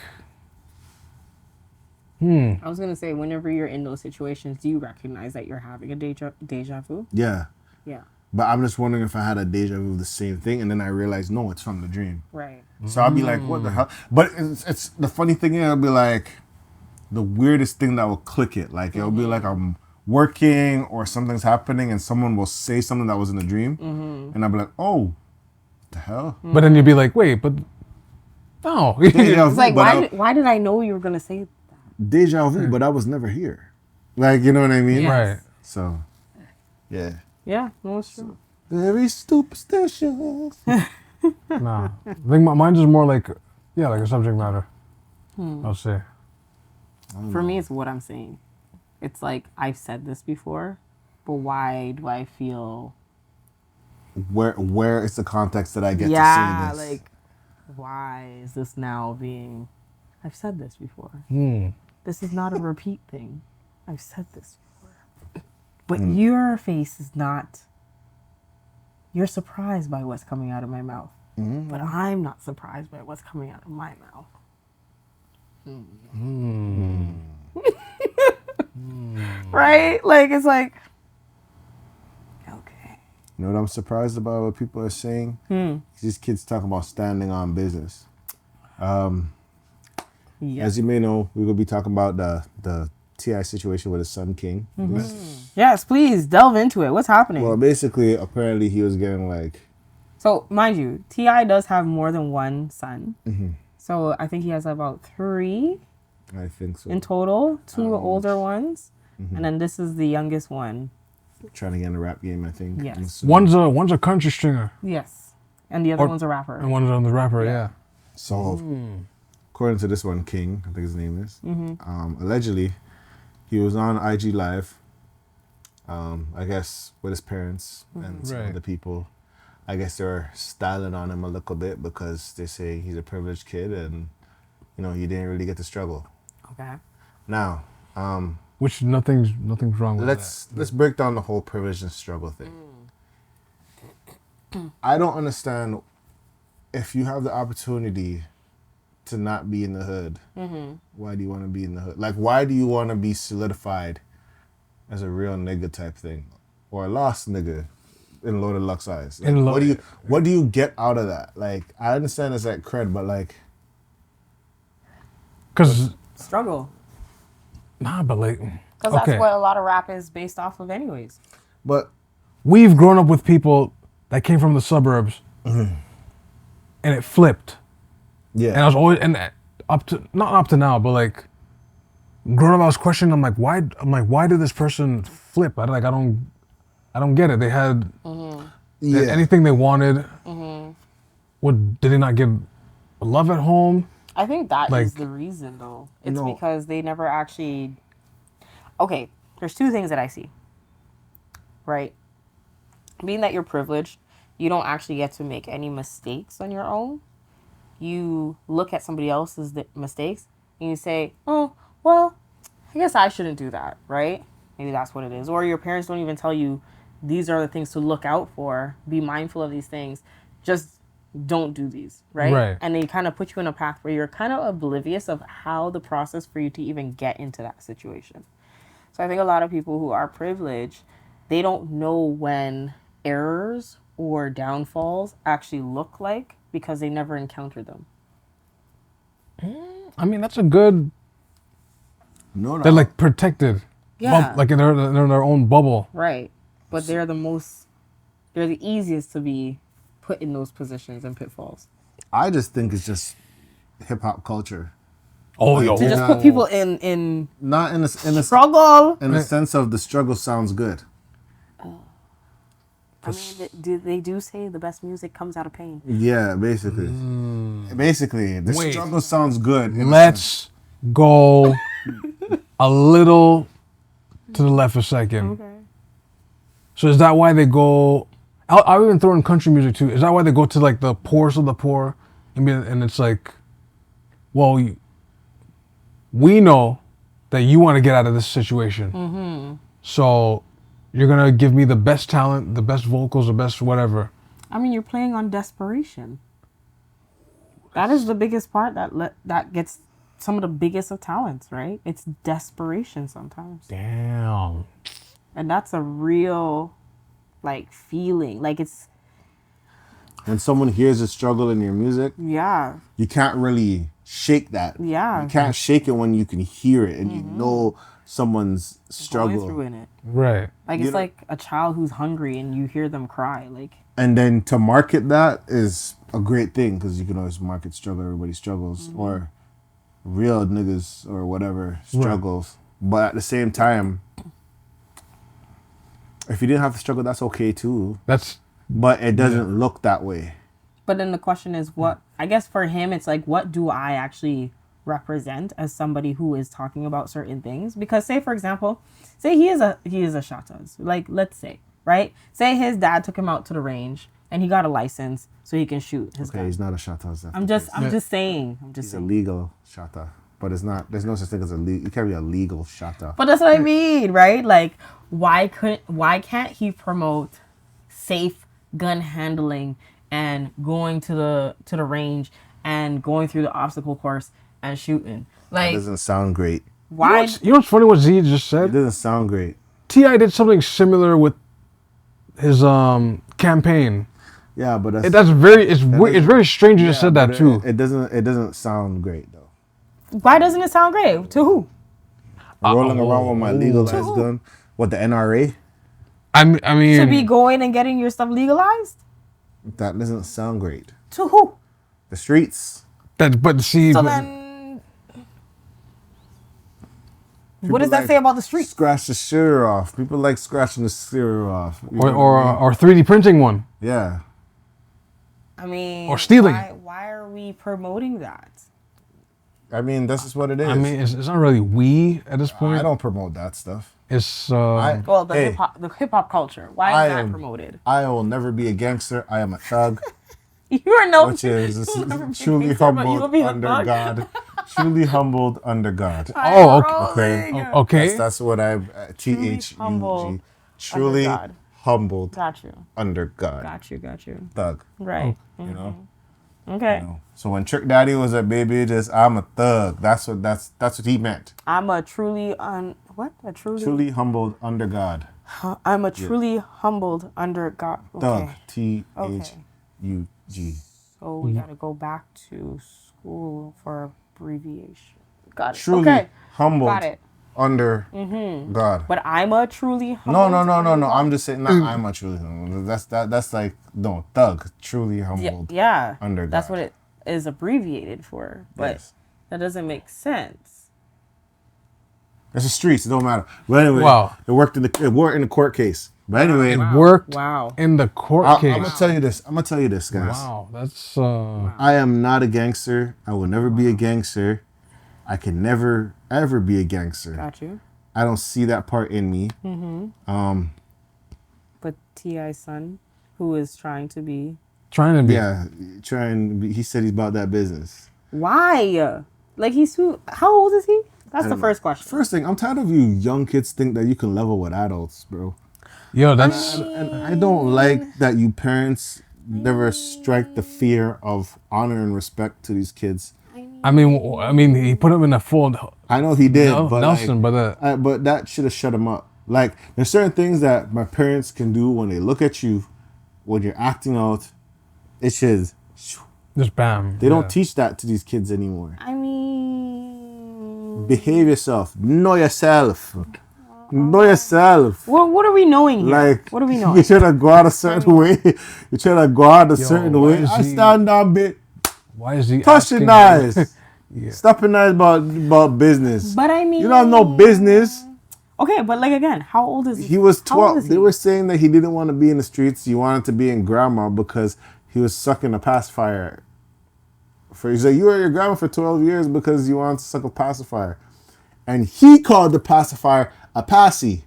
I was gonna say, whenever you're in those situations, do you recognize that you're having a deja vu? Yeah. Yeah. But I'm just wondering if I had a deja vu of the same thing, and then I realized, no, it's from the dream. Right. So I'll be like, what the hell? But it's the funny thing is, it'll be like the weirdest thing that will click it. Like, it'll be like I'm working or something's happening, and someone will say something that was in the dream, and I'll be like, oh, what the hell? But then you'd be like, wait, but no. Deja It's vu, like, but why did I know you were gonna say that? deja vu, but I was never here. Like, you know what I mean? Yes. Right. So, yeah. Yeah, no, it's true. Very superstitious. Nah. I think mine's is more like, yeah, like a subject matter. I'll say. For me, it's what I'm saying. It's like, I've said this before, but why do I feel... Where is the context that I get to say this? like, why is this now being... I've said this before. This is not a repeat thing. I've said this before. But your face is not... You're surprised by what's coming out of my mouth. But I'm not surprised by what's coming out of my mouth. Right? Like, it's like... Okay. You know what I'm surprised about what people are saying? These kids talking about standing on business. As you may know, we're going to be talking about the T.I. situation with his son, King. Yes, please, delve into it. What's happening? Well, basically, apparently he was getting like... So, mind you, T.I. does have more than one son. So, I think he has about 3 I think so. in total. 2 older ones. And then this is the youngest one. Trying to get in the rap game, I think. Yes. One's a country stringer. Yes. And the other one's a rapper. And one's on the rapper, yeah. So, according to this one, King, I think his name is, allegedly, he was on IG Live, I guess, with his parents and some other people. I guess they're styling on him a little bit because they say he's a privileged kid and, you know, he didn't really get to struggle. Okay. Now, Which nothing's wrong with let's break down the whole privilege and struggle thing. I don't understand if you have the opportunity to not be in the hood. Why do you want to be in the hood? Like, why do you want to be solidified as a real nigga type thing, or a lost nigga in Lord of Luck's eyes? Like, what do you get out of that? Like, I understand it's like cred, but like, Because Struggle. nah, but like, Because that's what a lot of rap is based off of anyways. but we've grown up with people that came from the suburbs, and it flipped. yeah, And I was always, and not up to now, but like, growing up, I was questioning. I'm like, why did this person flip? I don't get it. They had anything they wanted. Did they not give love at home? I think that Like- is the reason, though. It's because they never actually... Okay, there's 2 things that I see. Right? Being that you're privileged, you don't actually get to make any mistakes on your own. You look at somebody else's mistakes and you say, oh, well, I guess I shouldn't do that, right? Maybe that's what it is. Or your parents don't even tell you these are the things to look out for. Be mindful of these things. Just don't do these, right? Right. And they kind of put you in a path where you're kind of oblivious of how the process for you to even get into that situation. So I think a lot of people who are privileged, they don't know when errors or downfalls actually look like because they never encountered them. I mean, that's a good. No, They're like protected. Yeah. Like they're in their own bubble. Right. But they're the easiest to be put in those positions and pitfalls. I just think it's just hip hop culture. Oh, yo. To just put people in Not in a struggle. in the sense of the struggle sounds good. I mean, they do say the best music comes out of pain. Yeah, basically. Basically, the Wait. struggle sounds good. Let's go a little to the left a second. Okay. So is that why they go? I'll even throw in country music too. Is that why they go to like the poorest of the poor, and it's like, well, we know that you want to get out of this situation, so you're gonna give me the best talent, the best vocals, the best whatever. I mean, you're playing on desperation. That is the biggest part that gets some of the biggest of talents, right? It's desperation sometimes. Damn. And that's a real, like, feeling. Like, it's, When someone hears the struggle in your music, yeah, you can't really shake that. Yeah. You can't shake it when you can hear it and you know someone's going struggle. through in it. Right. Like, You it's know- like a child who's hungry and you hear them cry. Like, And then to market that is a great thing because you can always market struggle. Everybody struggles, or real niggas or whatever struggles. But at the same time, if you didn't have to struggle, that's okay too. But it doesn't look that way. but then the question is what, I guess for him, it's like, what do I actually represent as somebody who is talking about certain things? Because say, for example, say he is a Shatas. Like, let's say, right? Say his dad took him out to the range and he got a license so he can shoot his Okay, gun. he's not a shata. I'm just saying. He's a legal shata. But it's not, there's no such thing as you can't be a legal shata. But that's what I mean, right? Like, why can't he promote safe gun handling and going to the range and going through the obstacle course and shooting? It Like, doesn't sound great. why? You know what's funny? What Z just It said. doesn't sound great. Ti did something similar with his campaign. Yeah, but It's very strange you just said that too. It doesn't sound great though. Why doesn't it sound great? To who? Rolling around with my legalized gun. What, the NRA? I mean, To be going and getting your stuff legalized? That doesn't sound great. To who? The streets. but see, So but- then, what does that say about the street? Scratch the sugar off. People like scratching the sugar off. You know what I mean? or 3D printing one. Yeah. I mean, Or stealing. Why are we promoting that? I mean, this is what it is. I mean, it's not really we at this point. I don't promote that stuff. It's Well, the Hey. hip hop culture. Why I is that am- promoted? I will never be a gangster. I am a thug, You are no. which is You'll never be a truly gangster, but you'll humbled be a under thug. God. Truly humbled under God. Oh, okay. Okay. okay. That's what I THUG. humbled Truly under God. humbled Got you. under God. Got you. Thug. Right. You know. Okay. You know? So when Trick Daddy was a baby, just I'm a thug. That's what he meant. I'm a truly Truly humbled under God. I'm a truly humbled under God. Thug. Okay. THUG. So we gotta go back to school for abbreviation. Got it. Truly Okay. humbled Got it. under God. But I'm a truly No. humbled. I'm just saying. Not I'm a truly humbled. That's like no thug. Truly humbled. Yeah. Under God. That's what it is abbreviated for. But Yes. that doesn't make sense. It's the streets. It don't matter. But anyway, Wow. it worked in the court case. But anyway, It worked Wow. in the court I'm case. gonna tell you this. I'm gonna tell you this, guys. Wow, that's I am not a gangster. I will never be a gangster. I can never ever be a gangster. Got you. I don't see that part in me. But T.I.'s son, who is trying to be. Trying to be. Yeah, he said he's about that business. Why? Like he's too. How old is he? That's the don't know. first question. First thing, I'm tired of you young kids think that you can level with adults, bro. Yo, that's. And I don't like that you parents never strike the fear of honor and respect to these kids. I mean, he put him in a full. I know he did, but Nelson, but that should have shut him up. Like, there's certain things that my parents can do when they look at you, when you're acting out. It should. Just bam. They don't teach that to these kids anymore. I mean, Behave yourself. Know yourself. Know yourself. what are we knowing here? Like, what are we knowing? You try to go out a certain way. You try to go out a certain way. I stand down, bit. Why is he Touch your asking? knives. Stop your knives about business. But I mean, you don't have no business. Okay, but like again, how old is he? He was How old 12. is They he? were saying that he didn't want to be in the streets. He wanted to be in grandma because he was sucking a pacifier. He said, you were your grandma for 12 years because you wanted to suck a pacifier. And he called the pacifier a passy.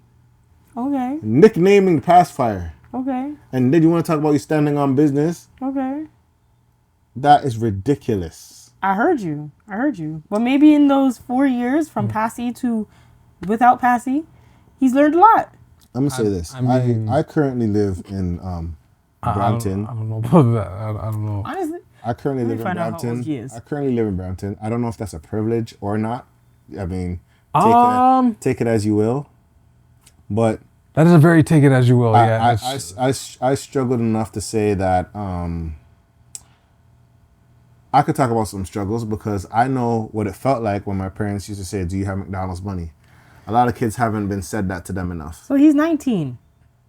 Okay. Nicknaming the pacifier. Okay. And then you want to talk about you standing on business? Okay. That is ridiculous. I heard you. But maybe in those 4 years from Passy to without Passy, he's learned a lot. I'm going to say this. mean- I currently live in Brampton. I don't know about that. I don't know. Honestly. I currently live in find out how old he Brampton. is. I currently live in Brampton. I don't know if that's a privilege or not. I mean, take it as you will. But That is a very take it as you will. Yeah. I struggled enough to say that I could talk about some struggles because I know what it felt like when my parents used to say, "Do you have McDonald's money?" A lot of kids haven't been said that to them enough. So he's 19.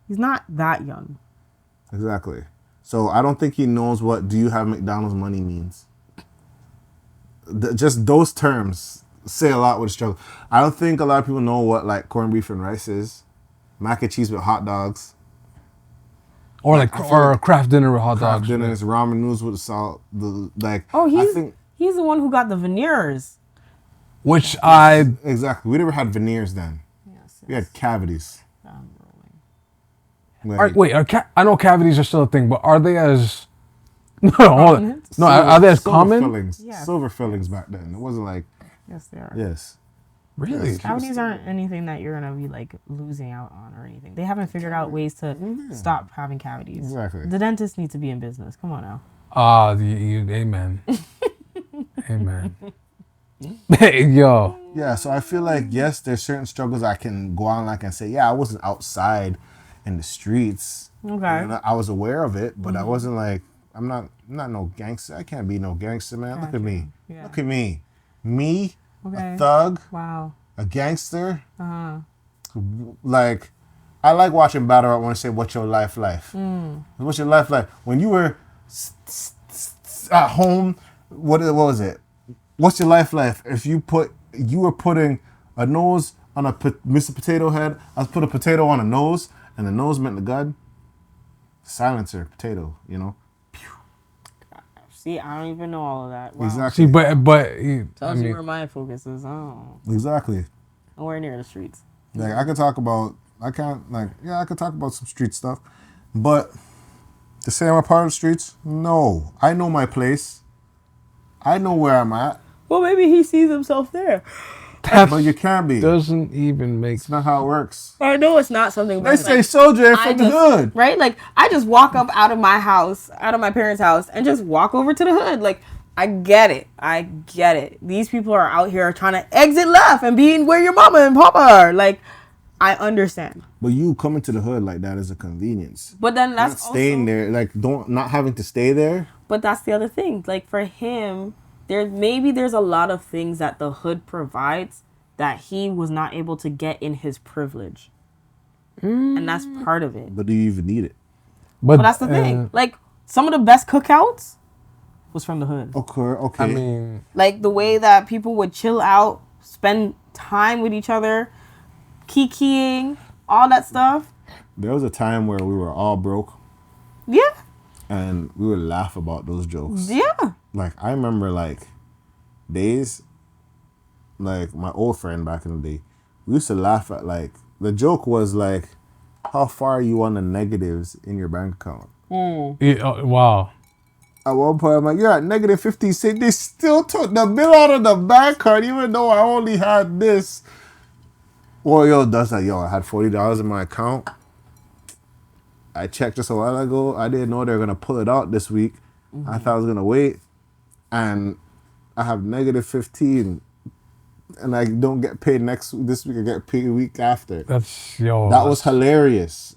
He's not that young. Exactly. So I don't think he knows what "Do you have McDonald's money" means. Just those terms say a lot with a struggle. I don't think a lot of people know what like corned beef and rice is, mac and cheese with hot dogs, or a craft dinner with hot craft dogs. dinners, ramen noodles with salt. Oh, I think he's the one who got the veneers. Which I exactly. We never had veneers then. Yes. We had cavities. I'm rolling. Like, I know cavities are still a thing, but are they as hold on. No, are they as silver common? Fillings, Yes. silver fillings back then. It wasn't like Yes, they are. yes. Really? Yes. Cavities aren't anything that you're gonna be like losing out on or anything. They haven't figured out ways to stop having cavities. Exactly. The dentists need to be in business. Come on now. Amen. Amen. Hey, yo. Yeah, so I feel like yes, there's certain struggles I can go on like and say, yeah, I wasn't outside in the streets. Okay. You know, I was aware of it, but I wasn't like I'm not no gangster. I can't be no gangster, man. Look at me. Yeah. Look at me. Me, Okay. a thug, Wow. a gangster. Uh-huh. Like I like watching battle rap when I say what's your life like? What's your life like? When you were at home, what was it? What's your life like? If you were putting a nose on a Mr. Potato Head, I was put a potato on a nose, and the nose meant the gun. Silencer, potato, you know? See, I don't even know all of that. Wow. Exactly. See, but Tells you where my focus is. Oh, Exactly. nowhere near the streets. Like I could talk about I could talk about some street stuff. But to say I'm a part of the streets, no. I know my place. I know where I'm at. Well, maybe he sees himself there. But you can't be. doesn't even make It's not how it works. I know it's not something. They say soldier from the hood. Right? Like, I just walk up out of my house, out of my parents' house, and just walk over to the hood. Like, I get it. These people are out here trying to exit left and being where your mama and papa are. Like, I understand. But you coming to the hood like that is a convenience. But then Not that's staying there, like not having to stay there. But that's the other thing. Like, for him, there's a lot of things that the hood provides that he was not able to get in his privilege. And that's part of it. But do you even need it? But that's the thing. Like, some of the best cookouts was from the hood. Okay. I mean, Like, the way that people would chill out, spend time with each other, kikiing, all that stuff. There was a time where we were all broke Yeah. and we would laugh about those jokes. Yeah. Like I remember like days like my old friend back in the day, we used to laugh at like the joke was like how far are you on the negatives in your bank account? Yeah, wow. At one point, I'm like, you're at negative 50 cents. They still took the bill out of the bank card, even though I only had this. Well, yo, that's like, yo, I had $40 in my account. I checked just a while ago. I didn't know they were going to pull it out this week. I thought I was going to wait. And I have negative 15. And I don't get paid this week. I get paid a week after. That was hilarious.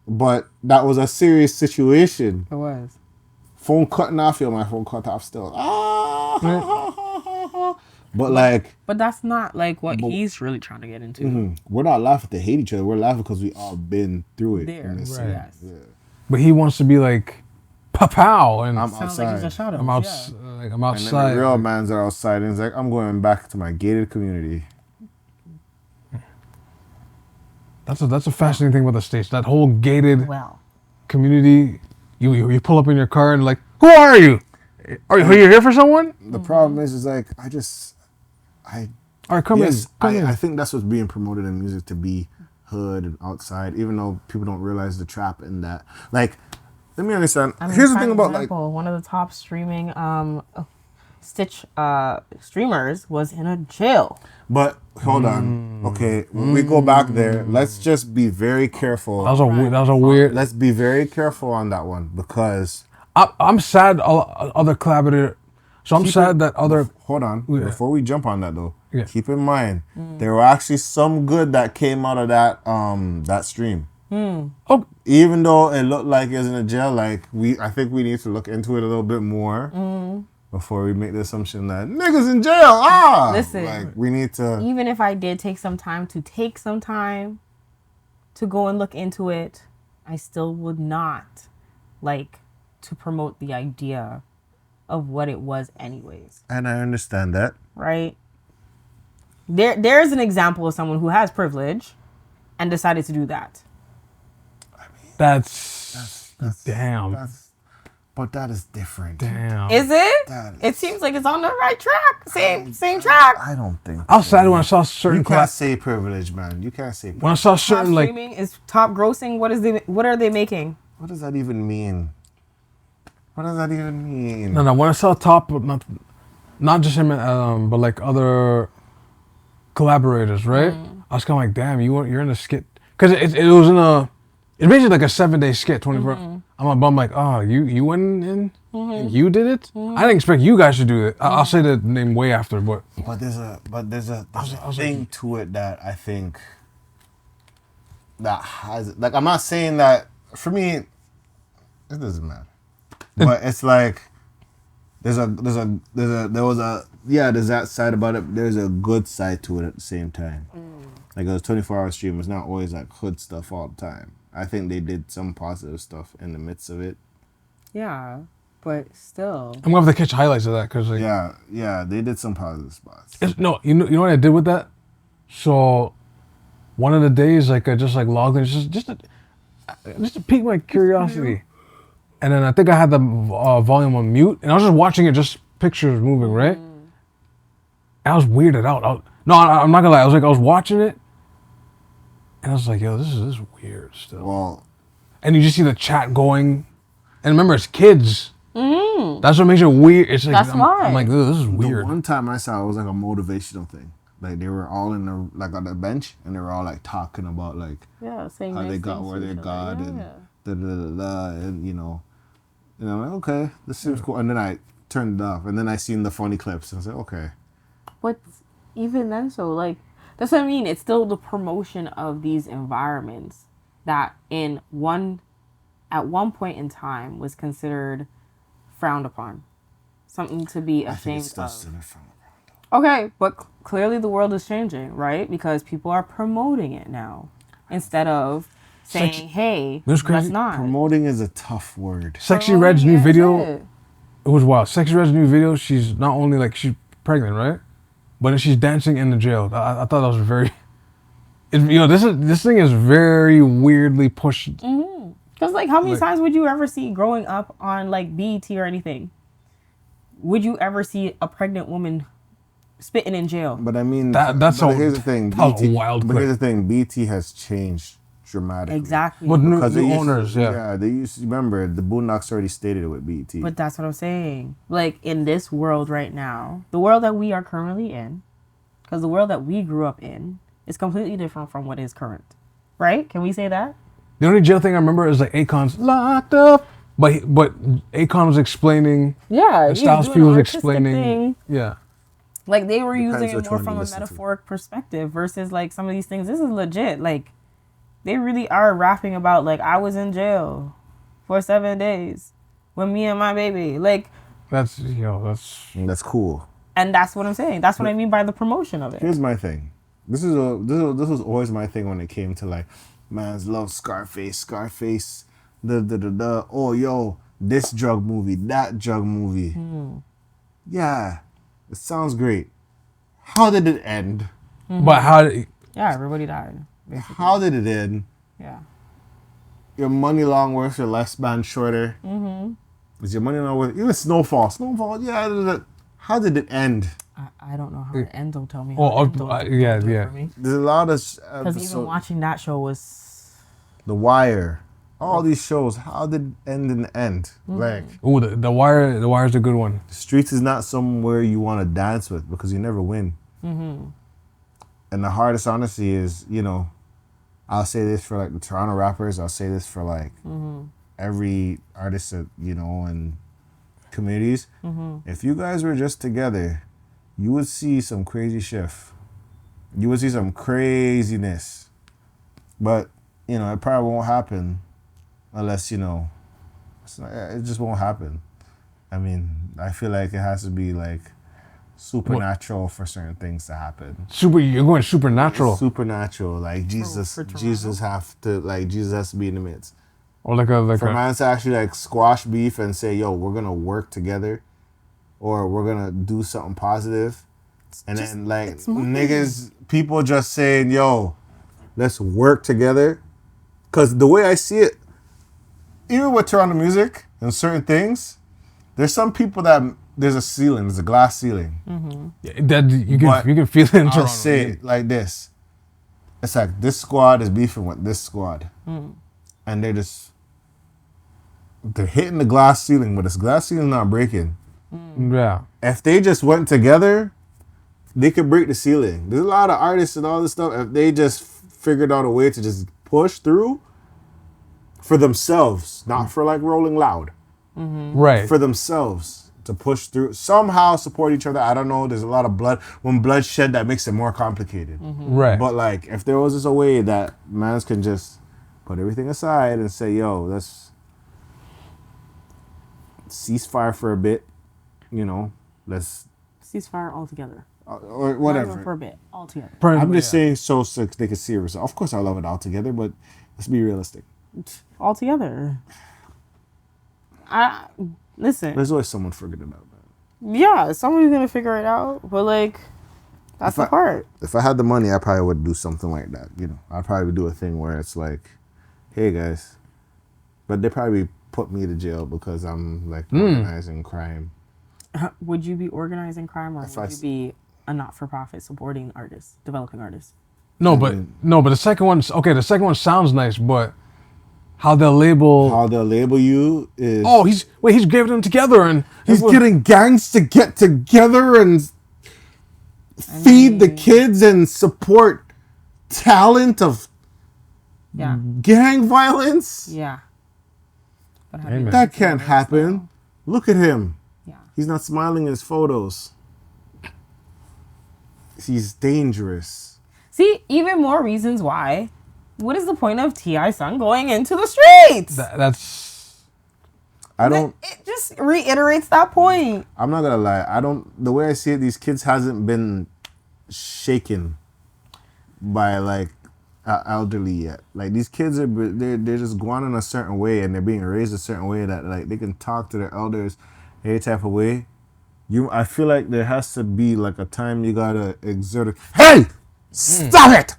But that was a serious situation. It was. Phone cutting off, yo, my phone cut off still. But like... But that's not like what he's really trying to get into. We're not laughing to hate each other. We're laughing because we all been through it. There, right. Yes. Yeah. But he wants to be like, pow, and I'm Sounds outside. like he's a shadow. I'm And outside. then the real mans are outside. And he's like, I'm going back to my gated community. That's a fascinating thing about the States. That whole gated Well, community. You pull up in your car and like, who are you? Are you here for someone? The problem is like, I All right, come in. I think that's what's being promoted in music, to be hood and outside, even though people don't realize the trap in that. Like, let me understand. Here's the thing about example, one of the top streaming Stitch streamers was in a jail. But hold on, okay. When we go back there, let's just be very careful. That was a weird. Let's be very careful on that one, because I'm sad other collaborator. So I'm sad that other. Hold on, before we jump on that though, Yeah. keep in mind there were actually some good that came out of that stream. Oh, Even though it looked like it was in a jail, like I think we need to look into it a little bit more before we make the assumption that niggas in jail. Listen, like we need to. Even if I did take some time to go and look into it, I still would not like to promote the idea of what it was anyways. And I understand that. Right? There's an example of someone who has privilege and decided to do that. that's damn. But that is different. Damn. Is it? It seems like it's on the right track. Same track. I don't think. I was sad when I saw certain You can't say privilege, man. You can't say privilege. when I saw Top certain like streaming is top grossing. What are they making? What does that even mean? What does that even mean? no when I saw top not just him but like other collaborators, right? I was kind of like, damn, you're in a skit, because it was in it's basically like a 7-day skit, 24. I'm a bum like, oh, you went in and you did it. I didn't expect you guys to do it. I'll say the name way after, but there's a thing to it that I think that has, like, I'm not saying that for me it doesn't matter, but it's like there's that side about it. There's a good side to it at the same time. Like, it was 24-hour stream. It's not always like hood stuff all the time. I think they did some positive stuff in the midst of it. Yeah, but still. I'm gonna have to catch highlights of that, because like, yeah, they did some positive spots. no, you know what I did with that? So one of the days, like, I just like logged in just to pique my curiosity, and then I think I had the volume on mute, and I was just watching it, just pictures moving, right? And I was weirded out. I'm not gonna lie. I was watching it, and I was like, yo, this is weird still. Well, and you just see the chat going, and remember, it's kids. That's what makes it weird. It's like, That's why. I'm like, this is weird. the one time I saw it was like a motivational thing. Like, they were all on the bench, and they were all like talking about like Saying how nice they got things where to they each got other. and Yeah. da da da da, and and I'm like, okay, this seems cool. And then I turned it off, and then I seen the funny clips, and I was like, okay. But even then, so like, that's what I mean. It's still the promotion of these environments that at one point in time was considered frowned upon, something to be I think it's ashamed still of. sitting in front of Okay, but clearly the world is changing, right? Because people are promoting it now instead of saying, "Hey, That's crazy. let's not." Promoting is a tough word. Sexy Red's new That's video, it. it was wild. Sexy Red's new video, she's not only like, she's pregnant, right? But then she's dancing in the jail. I thought that was very, this thing is very weirdly pushed. Because, like, how many times would you ever see growing up on, like, BET or anything? Would you ever see a pregnant woman spitting in jail? But I mean, Here's the thing, that was a wild But clip. here's the thing, BT has changed dramatically. Exactly. But Because new they used owners, to, yeah. they used to remember the Boondocks already stated it with BET. But that's what I'm saying. Like in this world right now, the world that we are currently in, because the world that we grew up in is completely different from what is current. Right? Can we say that? The only jail thing I remember is like Akon's locked up, but Akon was explaining. Yeah. And Styles P was explaining. Yeah. Like they were Depends using which it more one you from a listen to. metaphoric perspective versus like some of these things. This is legit. Like they really are rapping about like I was in jail for 7 days with me and my baby. Like That's That's cool. and that's what I'm saying. That's what I mean by the promotion of it. Here's my thing. This was always my thing when it came to like, man's love Scarface. Oh yo, this drug movie, that drug movie. Yeah, it sounds great. How did it end? But how did Yeah, everybody died. Basically. How did it end? Yeah. Your money long worth, your lifespan shorter. Is your money long worth? Even Snowfall. Yeah. How did it end? I don't know how it ends. Don't tell me. yeah. There's a lot of Because even watching that show was. The Wire. All these shows. How did it end in the end? Like, Oh, the Wire's a good one. the streets is not somewhere you want to dance with because you never win. And the hardest, honestly, is, I'll say this for like the Toronto rappers. I'll say this for like every artist that, and communities. If you guys were just together, you would see some crazy shift. You would see some craziness. But, it probably won't happen unless, it just won't happen. I mean, I feel like it has to be like supernatural for certain things to happen. You're going supernatural. Supernatural, like Jesus has to be in the midst. Or For man to actually like squash beef and say, yo, we're gonna work together or we're gonna do something positive. And then like niggas, people just saying, yo, let's work together. Cause the way I see it, even with Toronto music and certain things, there's some people that there's a glass ceiling. Yeah, that you can feel it in Toronto. I'll say it like this. It's like this squad is beefing with this squad. And they're hitting the glass ceiling, but this glass ceiling not breaking. Yeah. If they just went together, they could break the ceiling. There's a lot of artists and all this stuff. If they just figured out a way to just push through for themselves, not for like Rolling Loud. Right. For themselves to push through, somehow support each other. I don't know. There's a lot of blood. When blood shed, that makes it more complicated. Right. But like, if there was just a way that mans can just put everything aside and say, yo, let's ceasefire for a bit, let's Ceasefire altogether. or Not whatever. even for a bit. Altogether. I'm just saying so they can see it. Of course, I love it all together, but let's be realistic. Altogether. Listen. There's always someone figuring it out, man. Yeah, somebody's gonna figure it out. But like, that's the part. If I had the money, I probably would do something like that. I'd probably do a thing where it's like, hey guys, but they probably put me to jail because I'm like organizing crime. Would you be organizing crime, or would you be a not-for-profit supporting artists, developing artists? No, but the second one's okay. The second one sounds nice, but how they'll label you is he's giving them together and he's getting gangs to get together and feed the kids and support talent of gang violence. Yeah. That can't happen. Look at him. Yeah. He's not smiling in his photos. He's dangerous. See, even more reasons why. What is the point of T.I.'s son going into the streets? It just reiterates that point. I'm not gonna lie. The way I see it, these kids hasn't been shaken by like elderly yet. Like these kids they're just going in a certain way and they're being raised a certain way that like they can talk to their elders any type of way. I feel like there has to be like a time you gotta exert it. Hey, stop it!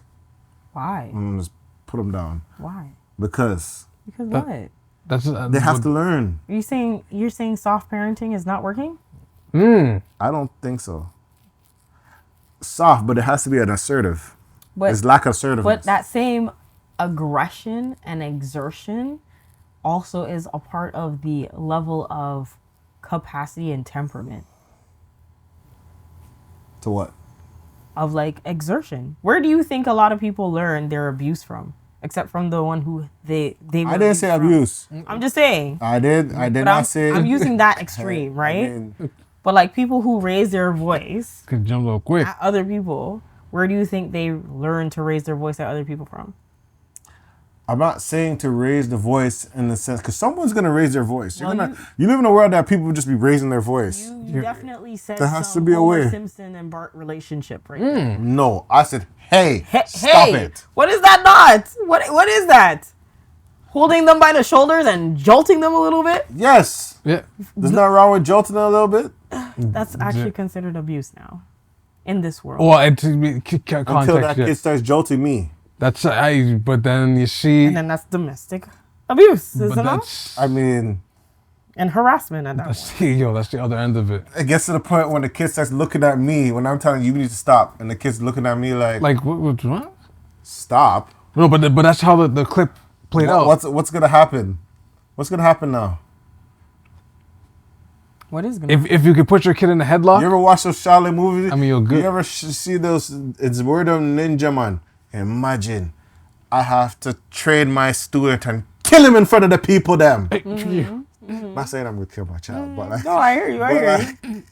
Why? And just put them down. Why? Because what? They have to learn. You're saying soft parenting is not working? I don't think so. Soft, but it has to be an assertive. It's lack of assertiveness. But that same aggression and exertion also is a part of the level of capacity and temperament To what? of like exertion. Where do you think a lot of people learn their abuse from? Except from the one who they I didn't say abuse. I'm just saying. I did not say. I'm using that extreme, right? I mean, But like people who raise their voice Could jump a little quick. at other people, where do you think they learn to raise their voice at other people from? I'm not saying to raise the voice in the sense, because someone's gonna raise their voice. Well, You live in a world that people will just be raising their voice. You definitely said There has some to be a Homer way. Simpson and Bart relationship right there. No, I said, hey, stop it. What is that not? What is that? Holding them by the shoulders and jolting them a little bit? Yes, Yeah. there's nothing wrong with jolting a little bit That's actually considered abuse now. In this world. Well, and to be until that context, kid starts jolting me. that's but then you see, And then that's domestic abuse, but isn't it? that's I mean, And harassment at that point. that's the other end of it. it gets to the point when the kid starts looking at me when I'm telling you need to stop, and the kid's looking at me like What? stop. No, but that's how the clip played out. What's gonna happen? What's gonna happen now? What is gonna If you could put your kid in a headlock, You ever watch those Shaolin movies? I mean, you're good. You ever see those? It's word of ninja man. Imagine, I have to train my student and kill him in front of the people. Them. Not saying I'm gonna kill my child, but like, No, I hear you. I hear you.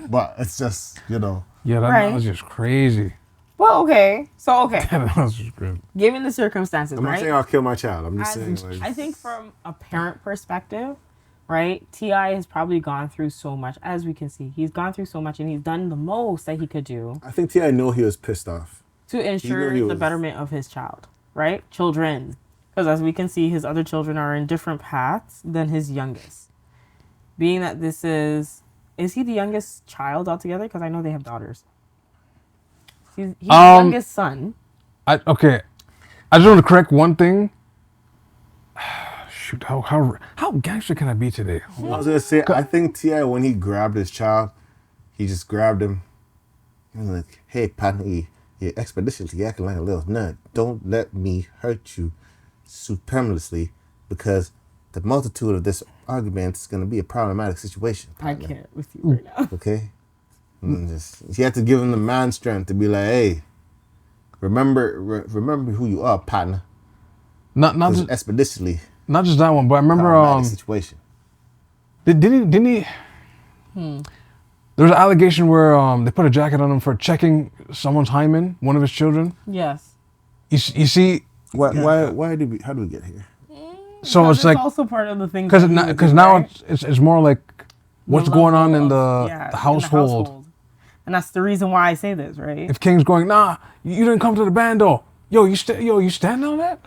but it's just yeah, that Right. was just crazy. Well, okay. So, okay. That was just crazy. Given the circumstances, I'm not right? saying I'll kill my child. I'm just saying like, I think from a parent perspective, right? T.I. has probably gone through so much, as we can see. He's gone through so much, and he's done the most that he could do I think T.I. know he was pissed off. to ensure he the was- betterment of his child, right? Children. Because as we can see, his other children are in different paths than his youngest. Being that this is he the youngest child altogether? Because I know they have daughters. He's the youngest son. I just want to correct one thing. Shoot, how gangster can I be today? I was gonna say, I think T.I. when he grabbed his child, he just grabbed him. He was like, "Hey, partner, you're expeditiously acting like a little nut. Don't let me hurt you supremamously, because the multitude of this argument is gonna be a problematic situation. I can't with you right now. Okay." And he had to give him the man strength to be like, "Hey, remember who you are, partner. Not It's just expeditiously not just that one, but I remember problematic situation." didn't he? There was an allegation where they put a jacket on him for checking someone's hymen, one of his children. Yes. You see, Why did we? How did we get here? so Because it's like also part of the thing. because now it's more like what's going on in the in household. And that's the reason why I say this, right? If King's going, nah, you didn't come to the band though. You stand on that?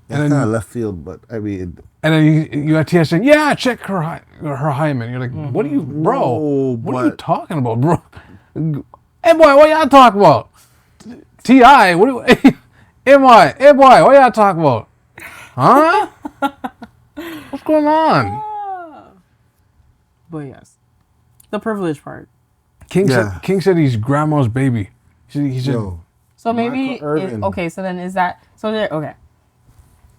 That's kind of left field, but I mean, And then you got Tia saying, yeah, check her hymen. You're like, what are you, bro? No, what are you but- talking about, bro? Hey boy, what y'all talking about? T.I., what do you, hey boy, what y'all talking about? Huh? What's going on? But yes, the privilege part. King Yeah. said he's grandma's baby. He said, yo, So maybe Michael Irvin. okay. So then is that so? There okay.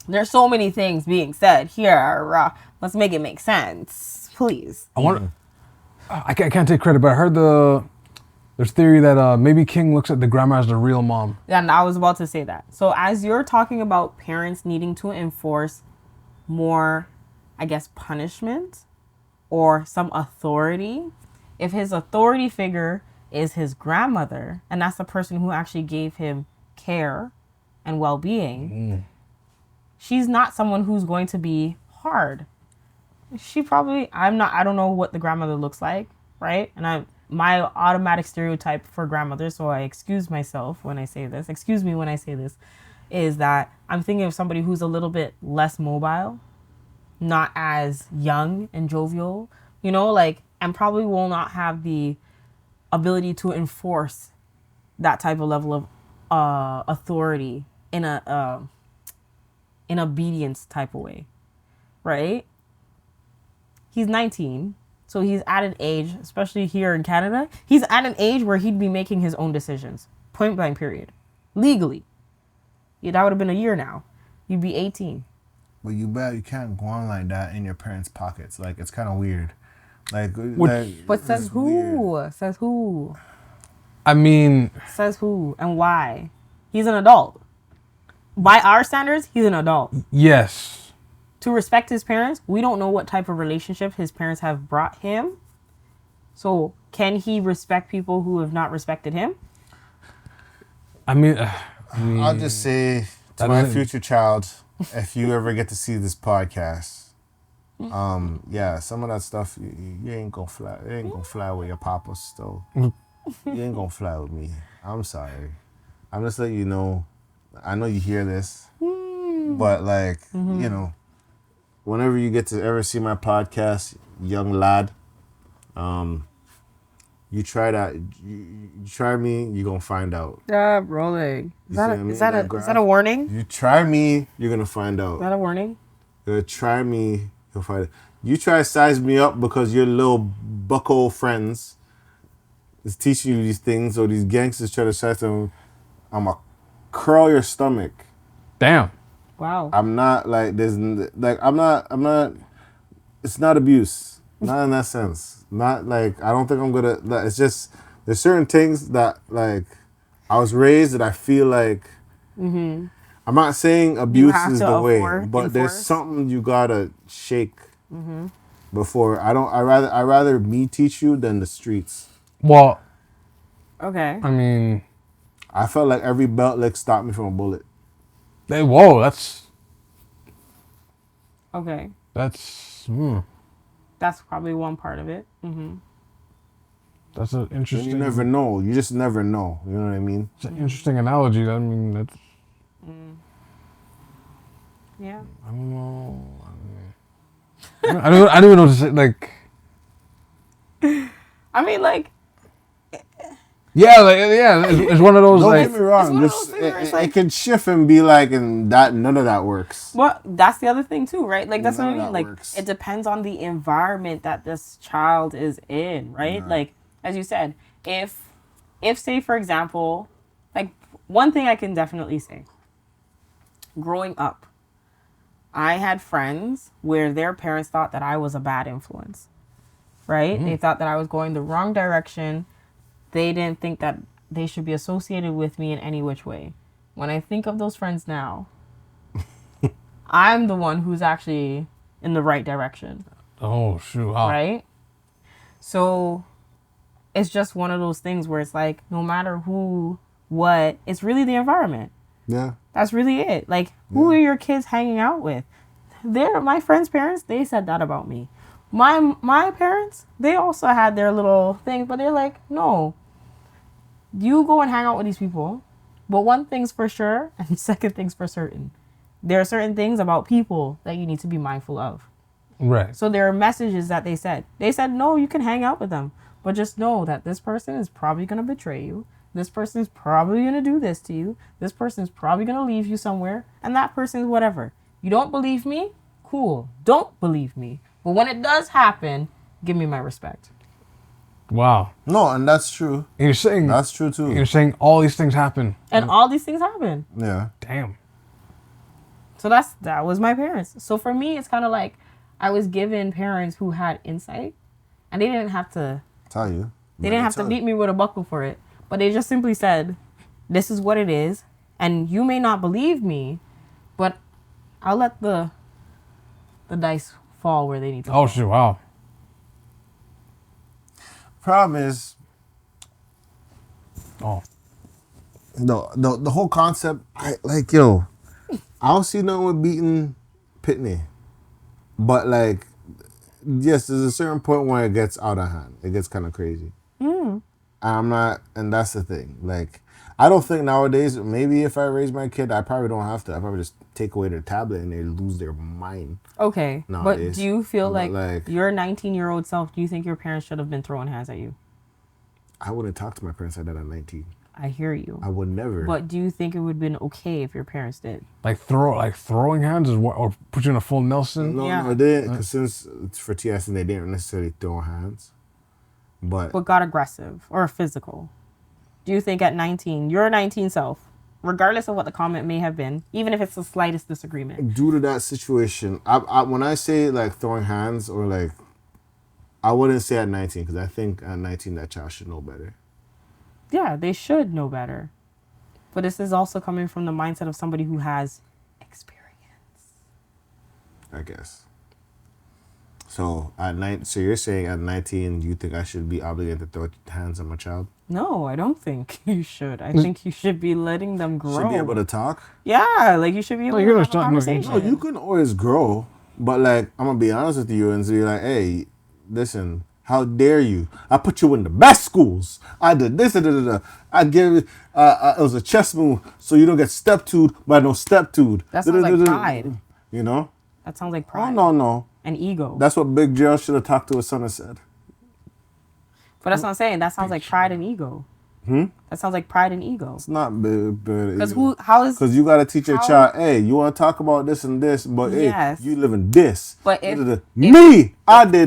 There's so many things being said here. Let's make it make sense, please. I want. I can't take credit, but I heard there's theory that maybe King looks at the grandma as the real mom. And I was about to say that. So as you're talking about parents needing to enforce more, I guess, punishment or some authority, if his authority figure is his grandmother, and that's the person who actually gave him care and well-being, she's not someone who's going to be hard. She probably, I don't know what the grandmother looks like, right? And my automatic stereotype for grandmother, so I excuse me when I say this, is that I'm thinking of somebody who's a little bit less mobile, not as young and jovial, and probably will not have the ability to enforce that type of level of authority in in obedience type of way, right? He's 19, so he's at an age, especially here in Canada, he's at an age where he'd be making his own decisions, point blank period, legally. Yeah, that would have been a year now. You'd be 18. But you can't go on like that in your parents' pockets. Like, it's kind of weird. Like, But says it's who? weird. Says who? I mean, Says who? And why? He's an adult. By our standards, he's an adult. yes. To respect his parents, we don't know what type of relationship his parents have brought him. So, can he respect people who have not respected him? I mean, I'll just say to my future child, if you ever get to see this podcast, yeah, some of that stuff you ain't gonna fly. It ain't gonna fly with your papas still. You ain't gonna fly with me. I'm sorry. I'm just letting you know. I know you hear this, but like you know, whenever you get to ever see my podcast, young lad, you try that. You try me, you gonna find out. Rolling. Is Is that a warning? You try me, you're gonna find out. Is that a warning? Try me, you'll find it. You try to size me up because your little bucko friends is teaching you these things, or these gangsters try to size them. I'ma curl your stomach. damn. Wow. I'm not like I'm not. It's not abuse. Not in that sense. Not like I don't think I'm gonna. It's just there's certain things that like I was raised that I feel like. I'm not saying abuse is the way, but there's something you gotta shake before. I rather me teach you than the streets. Well, Okay. I mean, I felt like every belt lick stopped me from a bullet. whoa, that's Okay. that's probably one part of it. that's an And interesting. you never know. You just never know. You know what I mean? It's an interesting analogy. I mean, that's. Yeah. I don't know. I don't even know what to say. Like, I mean, like, yeah, it's one of those Don't like. get me wrong. one of Just, those things where it's it like- can shift and be like, and that none of that works. well, that's the other thing too, right? Like, that's what I None of mean. that Like, works. it depends on the environment that this child is in, right? Yeah. Like, as you said, if say, for example, like, one thing I can definitely say, growing up, I had friends where their parents thought that I was a bad influence, right? They thought that I was going the wrong direction. They didn't think that they should be associated with me in any which way. When I think of those friends now, I'm the one who's actually in the right direction, Oh shoot! Wow. right? So it's just one of those things where it's like, no matter who, what, it's really the environment. Yeah. That's really it. Like, who are your kids hanging out with? They're my friends' parents. They said that about me. My parents, they also had their little thing, but they're like, no, you go and hang out with these people. But one thing's for sure, and second thing's for certain. There are certain things about people that you need to be mindful of. Right. So there are messages that they said. They said, no, you can hang out with them, but just know that this person is probably going to betray you. This person is probably going to do this to you. This person is probably going to leave you somewhere. And that person is whatever. You don't believe me? Cool. Don't believe me. But when it does happen, give me my respect. Wow. No, and that's true. And you're saying That's true too. you're saying all these things happen. And all these things happen. Yeah. Damn. So that was my parents. So for me, it's kind of like I was given parents who had insight. And they didn't have to Tell you. They didn't have to beat me with a buckle for it. But they just simply said, this is what it is. And you may not believe me, but I'll let the dice fall where they need to fall. Oh shit! Wow. Problem is, Oh. the whole concept, I don't see nothing with beating Pitney. But like, yes, there's a certain point where it gets out of hand. It gets kind of crazy. And that's the thing. Like, I don't think nowadays, maybe if I raise my kid, I probably don't have to. I probably just take away their tablet and they lose their mind. Okay. But Nowadays. do you feel But, like like, your 19-year-old self, do you think your parents should have been throwing hands at you? I wouldn't talk to my parents like that at 19. I hear you. I would never. But do you think it would have been okay if your parents did? Like throwing hands is what, or put you in a full Nelson. No, Yeah. no, they didn't. Because since it's for TS, they didn't necessarily throw hands. But But got aggressive or physical? Do you think at 19, your 19 self, regardless of what the comment may have been, even if it's the slightest disagreement. Due to that situation, I when I say like throwing hands or like, I wouldn't say at 19 because I think at 19 that child should know better. Yeah, they should know better. But this is also coming from the mindset of somebody who has experience. I guess. So so you're saying at 19 you think I should be obligated to throw hands on my child? No, I don't think you should. I think you should be letting them grow. Should be able to talk? Yeah, like you should be able to have a conversation. No, you can always grow, but like I'm gonna be honest with you and be like, hey, listen, how dare you? I put you in the best schools. I did this and I give it. It was a chess move, so you don't get step-toed by no step-toed. That sounds like pride. You know? That sounds like pride. Oh no. And ego. That's what Big Gerald should have talked to his son and said. But that's what I'm saying. That sounds like pride and ego. That sounds like pride and ego. It's not big. Because Because you got to teach your child, hey, you want to talk about this and this, but yes. hey, you live in this. But I did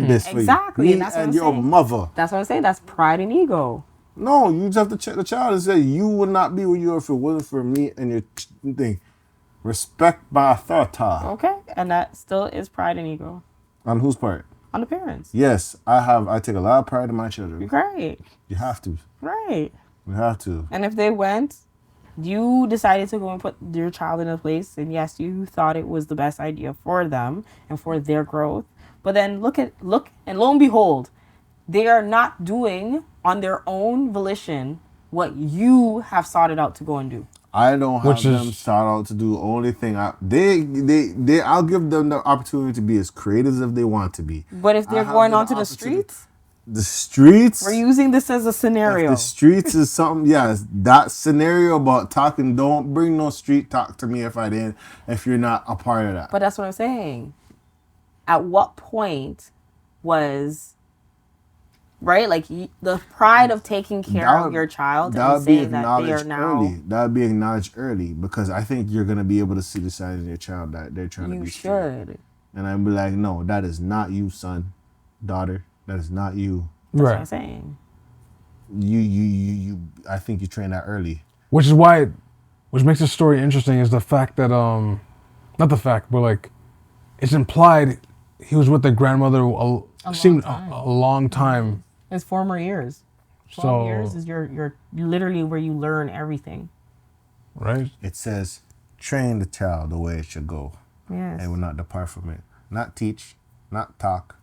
this for you. Exactly. Me and that's what and I'm your saying. mother. That's what I'm saying. That's pride and ego. No, you just have to check the child and say, you would not be where you are if it wasn't for me and your thing. Respect my authority. Okay. And that still is pride and ego. On whose part? On the parents. Yes, I take a lot of pride in my children. Right. You have to. Right. You have to. And if they went, you decided to go and put your child in a place, and yes, you thought it was the best idea for them and for their growth. But then look and lo and behold, they are not doing on their own volition what you have sought it out to go and do. I don't have them start out to do only thing. I'll give them the opportunity to be as creative as they want to be. But if they're going onto the streets, we're using this as a scenario. The streets is something. Yes, that scenario about talking. Don't bring no street talk to me if you're not a part of that. But that's what I'm saying. At what point was right? Like the pride of taking care of your child and saying that they are now. That would be acknowledged early because I think you're going to be able to see the side of your child that they're trying to be. You should. And I'd be like, no, that is not you, son, daughter. That is not you. That's what I'm saying. You. I think you train that early. Which makes the story interesting is the fact that not the fact, but like it's implied he was with their grandmother a long time. His former years. 12 years is your literally where you learn everything. Right. It says, train the child the way it should go. Yes. And will not depart from it. Not teach, not talk,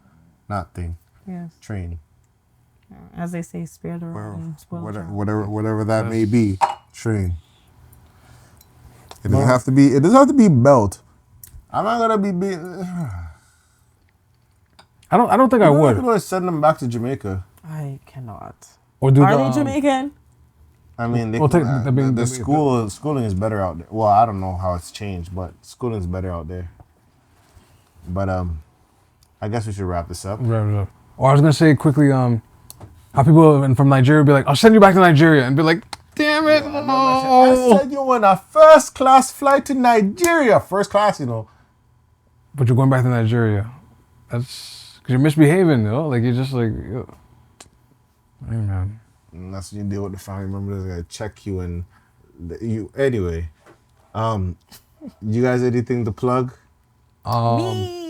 not think. Yes. Train. As they say, spare the rod and spoil the child. Whatever that may be, train. It doesn't have to be belt. I'm not gonna be. I don't think I would. I'm gonna send them back to Jamaica. I cannot. Or do Are they Jamaican? I mean, the schooling is better out there. Well, I don't know how it's changed, but schooling is better out there. But I guess we should wrap this up. Wrap it up. Or I was gonna say quickly, how people from Nigeria be like, I'll send you back to Nigeria, and be like, damn it, no. I said you were on a first class flight to Nigeria. First class, you know. But you're going back to Nigeria. That's because you're misbehaving, though. Like you're just like, hey man. And that's when you deal with the family members. They gotta check you and you. Anyway, you guys anything to plug? Me.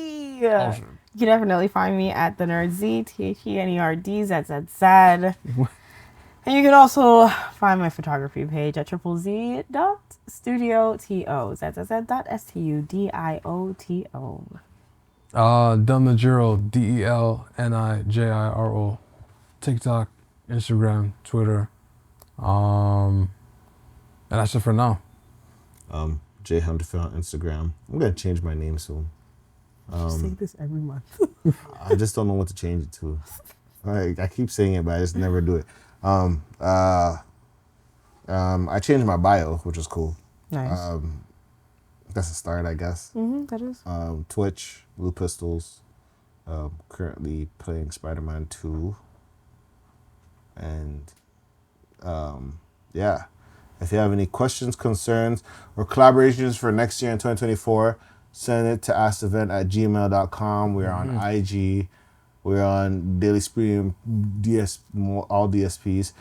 You can definitely find me at the Nerd TheNerdZZZ. And you can also find my photography page at ZZZ.studioto. ZZZ.studioto. Delnijiro, DELNIJIRO. TikTok, Instagram, Twitter. And that's it for now. Jay Hunterfield on Instagram. I'm gonna change my name soon. I say this every month. I just don't know what to change it to. I keep saying it, but I just never do it. I changed my bio, which is cool. Nice. That's a start, I guess. That is. Twitch, Blue Pistols. Currently playing Spider-Man 2. And yeah. If you have any questions, concerns, or collaborations for next year in 2024, send it to askthevent@gmail.com. We're on IG. We're on Daily Stream, all DSPs.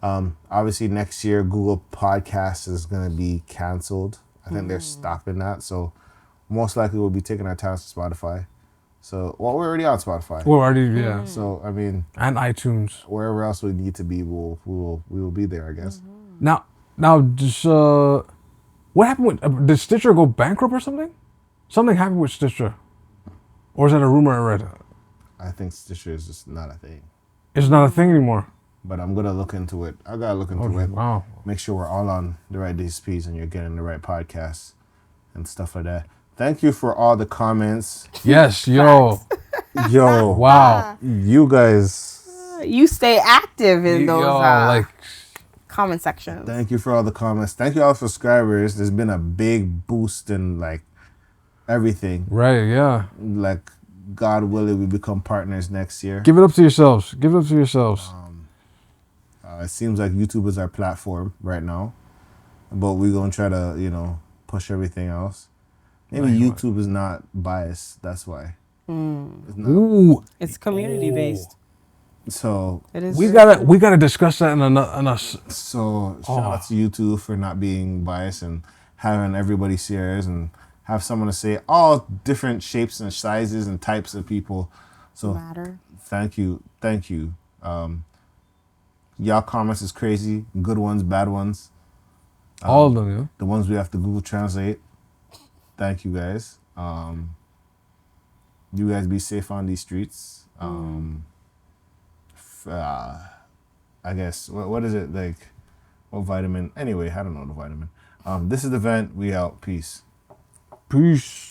Obviously, next year Google Podcasts is gonna be canceled. I think they're stopping that. So most likely we'll be taking our talents to Spotify. So we're already on Spotify. We're already, yeah. So I mean, And iTunes. wherever else we need to be, we will be there, I guess. Now, just what happened with did Stitcher go bankrupt or something? Something happened with Stitcher, or is that a rumor I read? I think Stitcher is just not a thing. It's not a thing anymore. But I'm gonna look into it. I gotta look into it. Wow. Make sure we're all on the right DSPs and you're getting the right podcasts and stuff like that. Thank you for all the comments. Yes, yo. Yo, Wow. you guys. You stay active in those like comment sections. Thank you for all the comments. Thank you all for subscribers. There's been a big boost in like everything. right, yeah. Like God willing, we become partners next year. Give it up to yourselves. Give it up to yourselves. It seems like YouTube is our platform right now, but we're gonna try to push everything else. Maybe YouTube is not biased. That's why. It's not. Ooh. It's community based. So It is. We gotta discuss that in a shout out to YouTube for not being biased and having everybody shares and have someone to say all different shapes and sizes and types of people. So matter. thank you. Y'all comments is crazy. Good ones, bad ones. all of them, yeah. The ones we have to Google Translate. Thank you guys. You guys be safe on these streets. I guess what is it like? What vitamin? Anyway, I don't know the vitamin. This is the vent. We out. Peace. Peace.